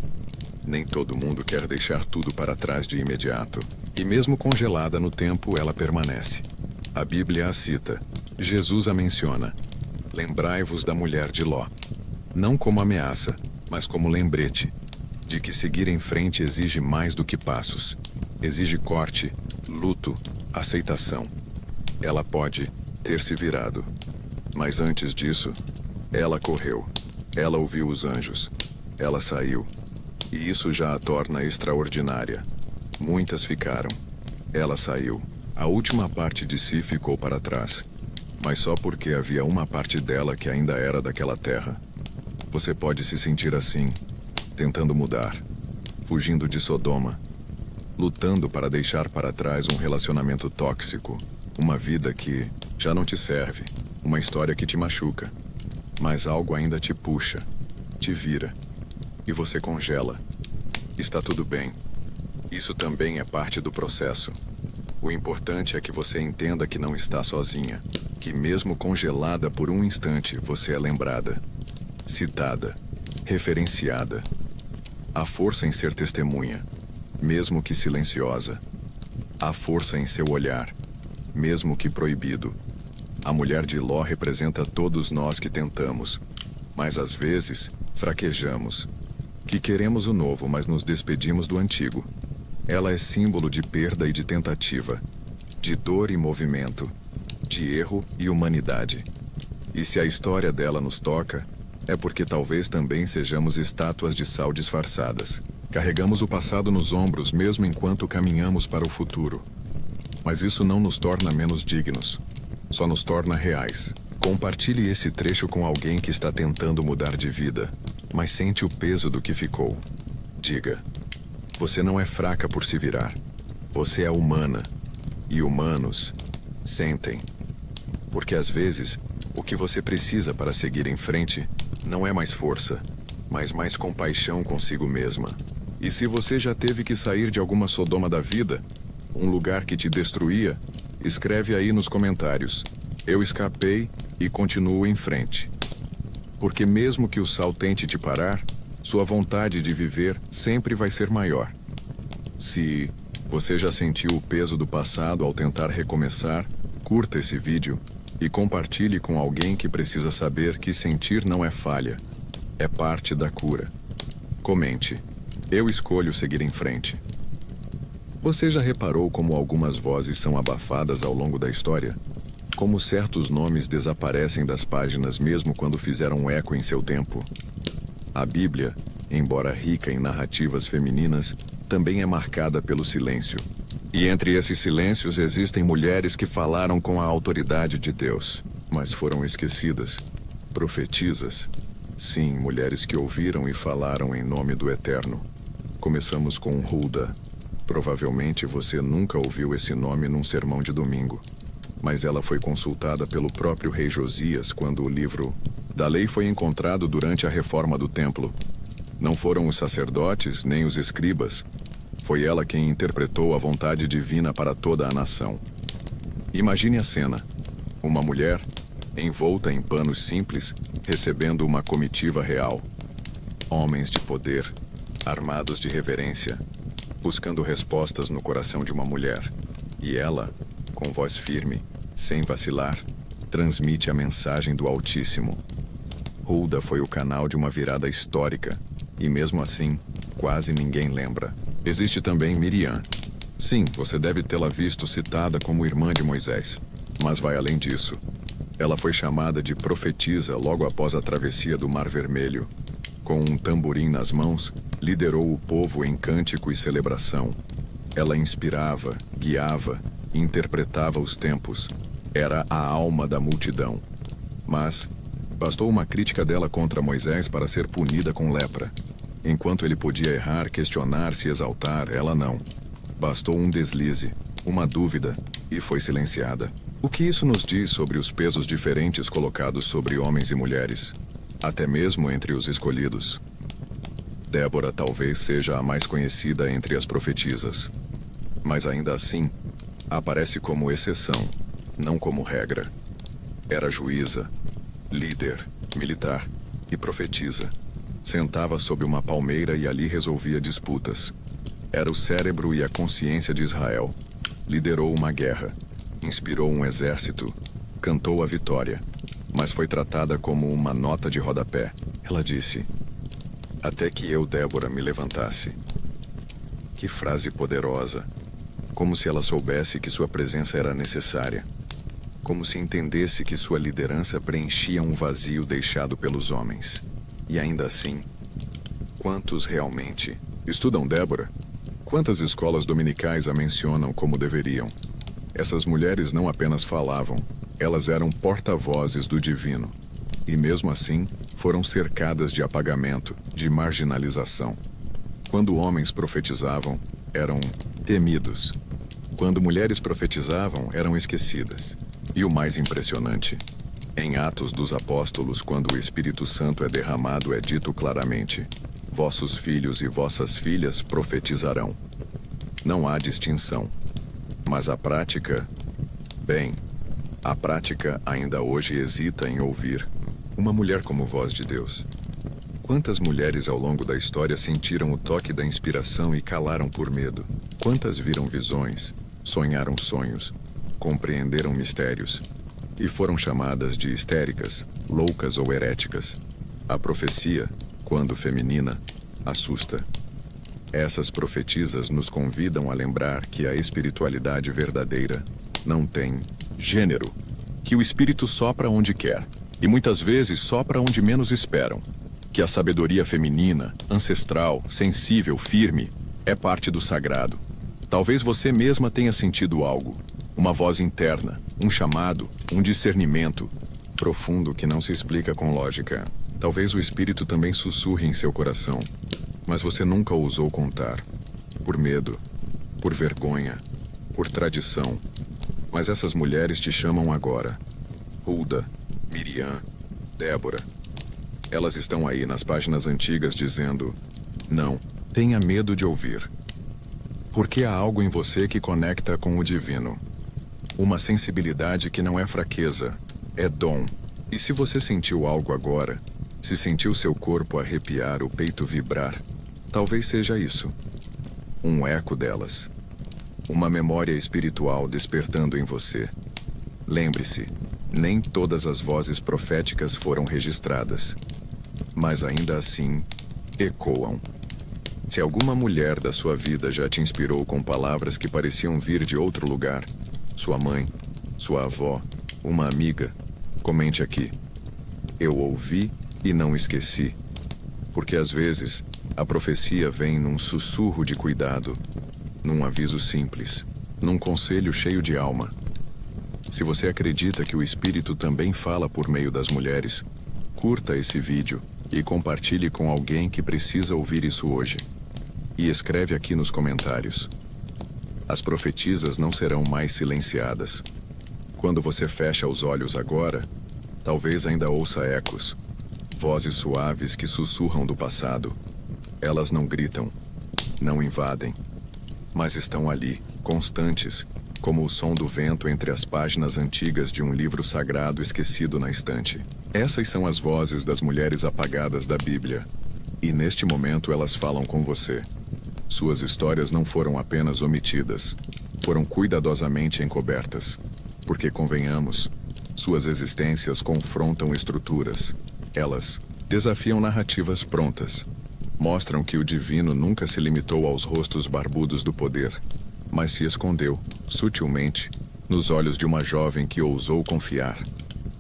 Speaker 1: Nem todo mundo quer deixar tudo para trás de imediato. E mesmo congelada no tempo, ela permanece. A Bíblia a cita. Jesus a menciona. Lembrai-vos da mulher de Ló. Não como ameaça, mas como lembrete de que seguir em frente exige mais do que passos. Exige corte, luto, aceitação. Ela pode ter se virado. Mas antes disso, ela correu. Ela ouviu os anjos. Ela saiu. E isso já a torna extraordinária. Muitas ficaram. Ela saiu. A última parte de si ficou para trás. Mas só porque havia uma parte dela que ainda era daquela terra. Você pode se sentir assim, tentando mudar, fugindo de Sodoma, lutando para deixar para trás um relacionamento tóxico, uma vida que já não te serve, uma história que te machuca. Mas algo ainda te puxa, te vira. E você congela. Está tudo bem. Isso também é parte do processo. O importante é que você entenda que não está sozinha. Que mesmo congelada por um instante, você é lembrada, citada, referenciada. Há força em ser testemunha, mesmo que silenciosa. Há força em seu olhar, mesmo que proibido. A mulher de Ló representa todos nós que tentamos, mas às vezes fraquejamos. Que queremos o novo, mas nos despedimos do antigo. Ela é símbolo de perda e de tentativa, de dor e movimento, de erro e humanidade. E se a história dela nos toca, é porque talvez também sejamos estátuas de sal disfarçadas. Carregamos o passado nos ombros mesmo enquanto caminhamos para o futuro. Mas isso não nos torna menos dignos, só nos torna reais. Compartilhe esse trecho com alguém que está tentando mudar de vida, mas sente o peso do que ficou. Diga: você não é fraca por se virar. Você é humana. E humanos sentem. Porque às vezes, o que você precisa para seguir em frente não é mais força, mas mais compaixão consigo mesma. E se você já teve que sair de alguma Sodoma da vida, um lugar que te destruía, escreve aí nos comentários: eu escapei e continuo em frente. Porque mesmo que o sal tente te parar, sua vontade de viver sempre vai ser maior. Se você já sentiu o peso do passado ao tentar recomeçar, curta esse vídeo e compartilhe com alguém que precisa saber que sentir não é falha, é parte da cura. Comente: eu escolho seguir em frente. Você já reparou como algumas vozes são abafadas ao longo da história? Como certos nomes desaparecem das páginas mesmo quando fizeram eco em seu tempo? A Bíblia, embora rica em narrativas femininas, também é marcada pelo silêncio. E entre esses silêncios existem mulheres que falaram com a autoridade de Deus, mas foram esquecidas. Profetisas. Sim, mulheres que ouviram e falaram em nome do Eterno. Começamos com Hulda. Provavelmente você nunca ouviu esse nome num sermão de domingo. Mas ela foi consultada pelo próprio rei Josias quando o livro da lei foi encontrado durante a reforma do templo. Não foram os sacerdotes nem os escribas. Foi ela quem interpretou a vontade divina para toda a nação. Imagine a cena. Uma mulher, envolta em panos simples, recebendo uma comitiva real. Homens de poder, armados de reverência, buscando respostas no coração de uma mulher. E ela, com voz firme, sem vacilar, transmite a mensagem do Altíssimo. Hulda foi o canal de uma virada histórica, e mesmo assim, quase ninguém lembra. Existe também Miriam. Sim, você deve tê-la visto citada como irmã de Moisés, mas vai além disso. Ela foi chamada de profetisa logo após a travessia do Mar Vermelho. Com um tamborim nas mãos, liderou o povo em cântico e celebração. Ela inspirava, guiava e interpretava os tempos. Era a alma da multidão. Mas bastou uma crítica dela contra Moisés para ser punida com lepra. Enquanto ele podia errar, questionar, se exaltar, ela não. Bastou um deslize, uma dúvida, e foi silenciada. O que isso nos diz sobre os pesos diferentes colocados sobre homens e mulheres, até mesmo entre os escolhidos? Débora talvez seja a mais conhecida entre as profetisas, mas ainda assim, aparece como exceção, não como regra. Era juíza, líder, militar e profetisa. Sentava sob uma palmeira e ali resolvia disputas. Era o cérebro e a consciência de Israel. Liderou uma guerra, inspirou um exército, cantou a vitória, mas foi tratada como uma nota de rodapé. Ela disse: "Até que eu, Débora, me levantasse." Que frase poderosa! Como se ela soubesse que sua presença era necessária. Como se entendesse que sua liderança preenchia um vazio deixado pelos homens. E ainda assim, quantos realmente estudam Débora? Quantas escolas dominicais a mencionam como deveriam? Essas mulheres não apenas falavam, elas eram porta-vozes do divino. E mesmo assim, foram cercadas de apagamento, de marginalização. Quando homens profetizavam, eram temidos. Quando mulheres profetizavam, eram esquecidas. E o mais impressionante, em Atos dos Apóstolos, quando o Espírito Santo é derramado, é dito claramente: "Vossos filhos e vossas filhas profetizarão." Não há distinção. Mas a prática... Bem, a prática ainda hoje hesita em ouvir uma mulher como voz de Deus. Quantas mulheres ao longo da história sentiram o toque da inspiração e calaram por medo? Quantas viram visões, sonharam sonhos, compreenderam mistérios e foram chamadas de histéricas, loucas ou heréticas? A profecia, quando feminina, assusta. Essas profetisas nos convidam a lembrar que a espiritualidade verdadeira não tem gênero, que o Espírito sopra onde quer, e muitas vezes sopra onde menos esperam, que a sabedoria feminina, ancestral, sensível, firme, é parte do sagrado. Talvez você mesma tenha sentido algo, uma voz interna, um chamado, um discernimento profundo que não se explica com lógica. Talvez o Espírito também sussurre em seu coração, mas você nunca ousou contar, por medo, por vergonha, por tradição. Mas essas mulheres te chamam agora. Hulda, Miriam, Débora. Elas estão aí nas páginas antigas dizendo: "Não, tenha medo de ouvir." Porque há algo em você que conecta com o divino. Uma sensibilidade que não é fraqueza, é dom. E se você sentiu algo agora, se sentiu seu corpo arrepiar, o peito vibrar, talvez seja isso. Um eco delas. Uma memória espiritual despertando em você. Lembre-se, nem todas as vozes proféticas foram registradas, mas ainda assim ecoam. Se alguma mulher da sua vida já te inspirou com palavras que pareciam vir de outro lugar, sua mãe, sua avó, uma amiga, comente aqui: "Eu ouvi e não esqueci." Porque às vezes a profecia vem num sussurro de cuidado, num aviso simples, num conselho cheio de alma. Se você acredita que o Espírito também fala por meio das mulheres, curta esse vídeo e compartilhe com alguém que precisa ouvir isso hoje. E escreve aqui nos comentários: "As profetisas não serão mais silenciadas." Quando você fecha os olhos agora, talvez ainda ouça ecos, vozes suaves que sussurram do passado. Elas não gritam, não invadem, mas estão ali, constantes, como o som do vento entre as páginas antigas de um livro sagrado esquecido na estante. Essas são as vozes das mulheres apagadas da Bíblia. E neste momento elas falam com você. Suas histórias não foram apenas omitidas, foram cuidadosamente encobertas, porque, convenhamos, suas existências confrontam estruturas. Elas desafiam narrativas prontas. Mostram que o divino nunca se limitou aos rostos barbudos do poder, mas se escondeu, sutilmente, nos olhos de uma jovem que ousou confiar,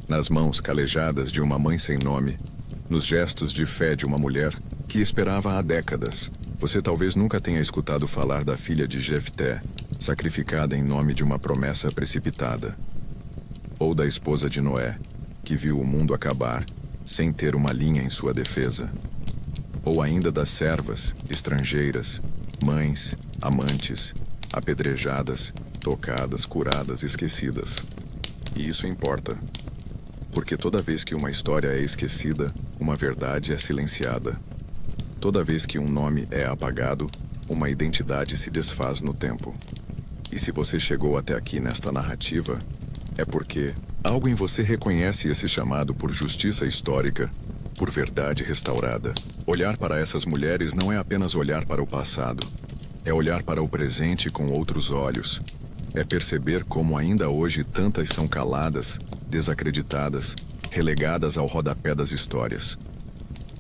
Speaker 1: nas mãos calejadas de uma mãe sem nome, nos gestos de fé de uma mulher que esperava há décadas. Você talvez nunca tenha escutado falar da filha de Jefté, sacrificada em nome de uma promessa precipitada. Ou da esposa de Noé, que viu o mundo acabar, sem ter uma linha em sua defesa. Ou ainda das servas, estrangeiras, mães, amantes, apedrejadas, tocadas, curadas, esquecidas. E isso importa. Porque toda vez que uma história é esquecida, uma verdade é silenciada. Toda vez que um nome é apagado, uma identidade se desfaz no tempo. E se você chegou até aqui nesta narrativa, é porque algo em você reconhece esse chamado por justiça histórica, por verdade restaurada. Olhar para essas mulheres não é apenas olhar para o passado. É olhar para o presente com outros olhos. É perceber como ainda hoje tantas são caladas, desacreditadas, relegadas ao rodapé das histórias.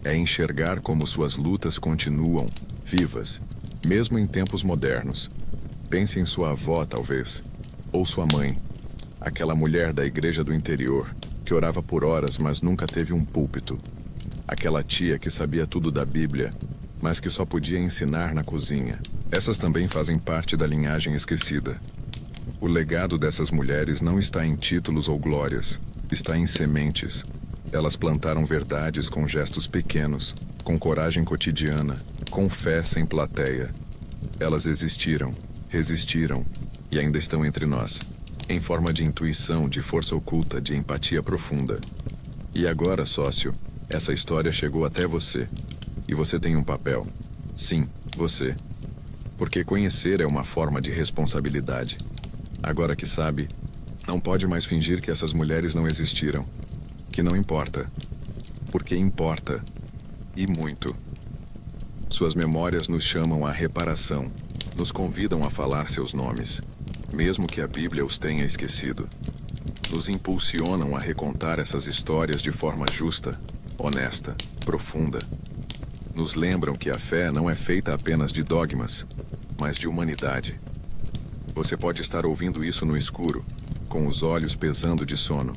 Speaker 1: É enxergar como suas lutas continuam, vivas, mesmo em tempos modernos. Pense em sua avó, talvez, ou sua mãe, aquela mulher da igreja do interior, que orava por horas, mas nunca teve um púlpito. Aquela tia que sabia tudo da Bíblia, mas que só podia ensinar na cozinha. Essas também fazem parte da linhagem esquecida. O legado dessas mulheres não está em títulos ou glórias, está em sementes. Elas plantaram verdades com gestos pequenos, com coragem cotidiana, com fé sem plateia. Elas existiram, resistiram e ainda estão entre nós, em forma de intuição, de força oculta, de empatia profunda. E agora, sócio, essa história chegou até você. E você tem um papel. Sim, você. Porque conhecer é uma forma de responsabilidade. Agora que sabe, não pode mais fingir que essas mulheres não existiram. Que não importa. Porque importa. E muito. Suas memórias nos chamam à reparação. Nos convidam a falar seus nomes, mesmo que a Bíblia os tenha esquecido. Nos impulsionam a recontar essas histórias de forma justa, honesta, profunda. Nos lembram que a fé não é feita apenas de dogmas, mas de humanidade. Você pode estar ouvindo isso no escuro, com os olhos pesando de sono.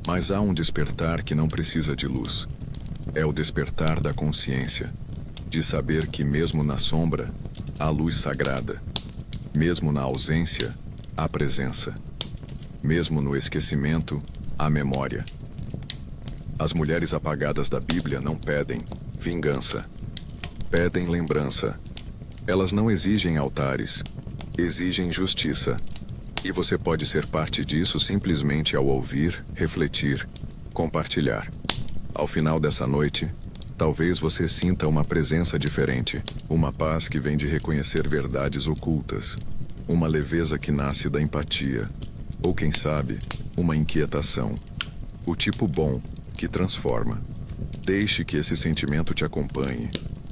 Speaker 1: Mas há um despertar que não precisa de luz. É o despertar da consciência, de saber que mesmo na sombra, há luz sagrada. Mesmo na ausência, há presença. Mesmo no esquecimento, há memória. As mulheres apagadas da Bíblia não pedem vingança. Pedem lembrança. Elas não exigem altares. Exigem justiça. E você pode ser parte disso simplesmente ao ouvir, refletir, compartilhar. Ao final dessa noite, talvez você sinta uma presença diferente. Uma paz que vem de reconhecer verdades ocultas. Uma leveza que nasce da empatia. Ou quem sabe, uma inquietação. O tipo bom, que transforma. Deixe que esse sentimento te acompanhe,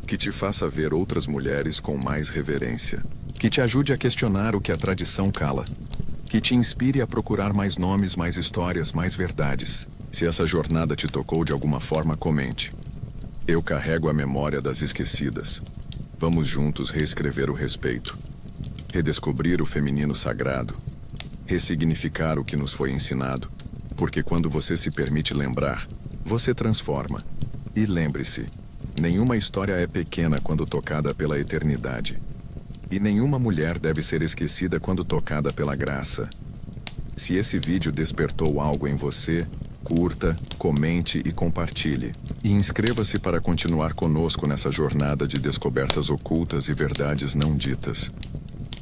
Speaker 1: que te faça ver outras mulheres com mais reverência, que te ajude a questionar o que a tradição cala, que te inspire a procurar mais nomes, mais histórias, mais verdades. Se essa jornada te tocou de alguma forma, comente. Eu carrego a memória das esquecidas. Vamos juntos reescrever o respeito, redescobrir o feminino sagrado, ressignificar o que nos foi ensinado. Porque quando você se permite lembrar, você transforma. E lembre-se, nenhuma história é pequena quando tocada pela eternidade. E nenhuma mulher deve ser esquecida quando tocada pela graça. Se esse vídeo despertou algo em você, curta, comente e compartilhe. E inscreva-se para continuar conosco nessa jornada de descobertas ocultas e verdades não ditas.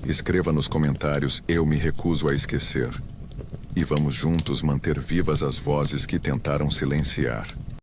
Speaker 1: Escreva nos comentários "Eu me recuso a esquecer". E vamos juntos manter vivas as vozes que tentaram silenciar.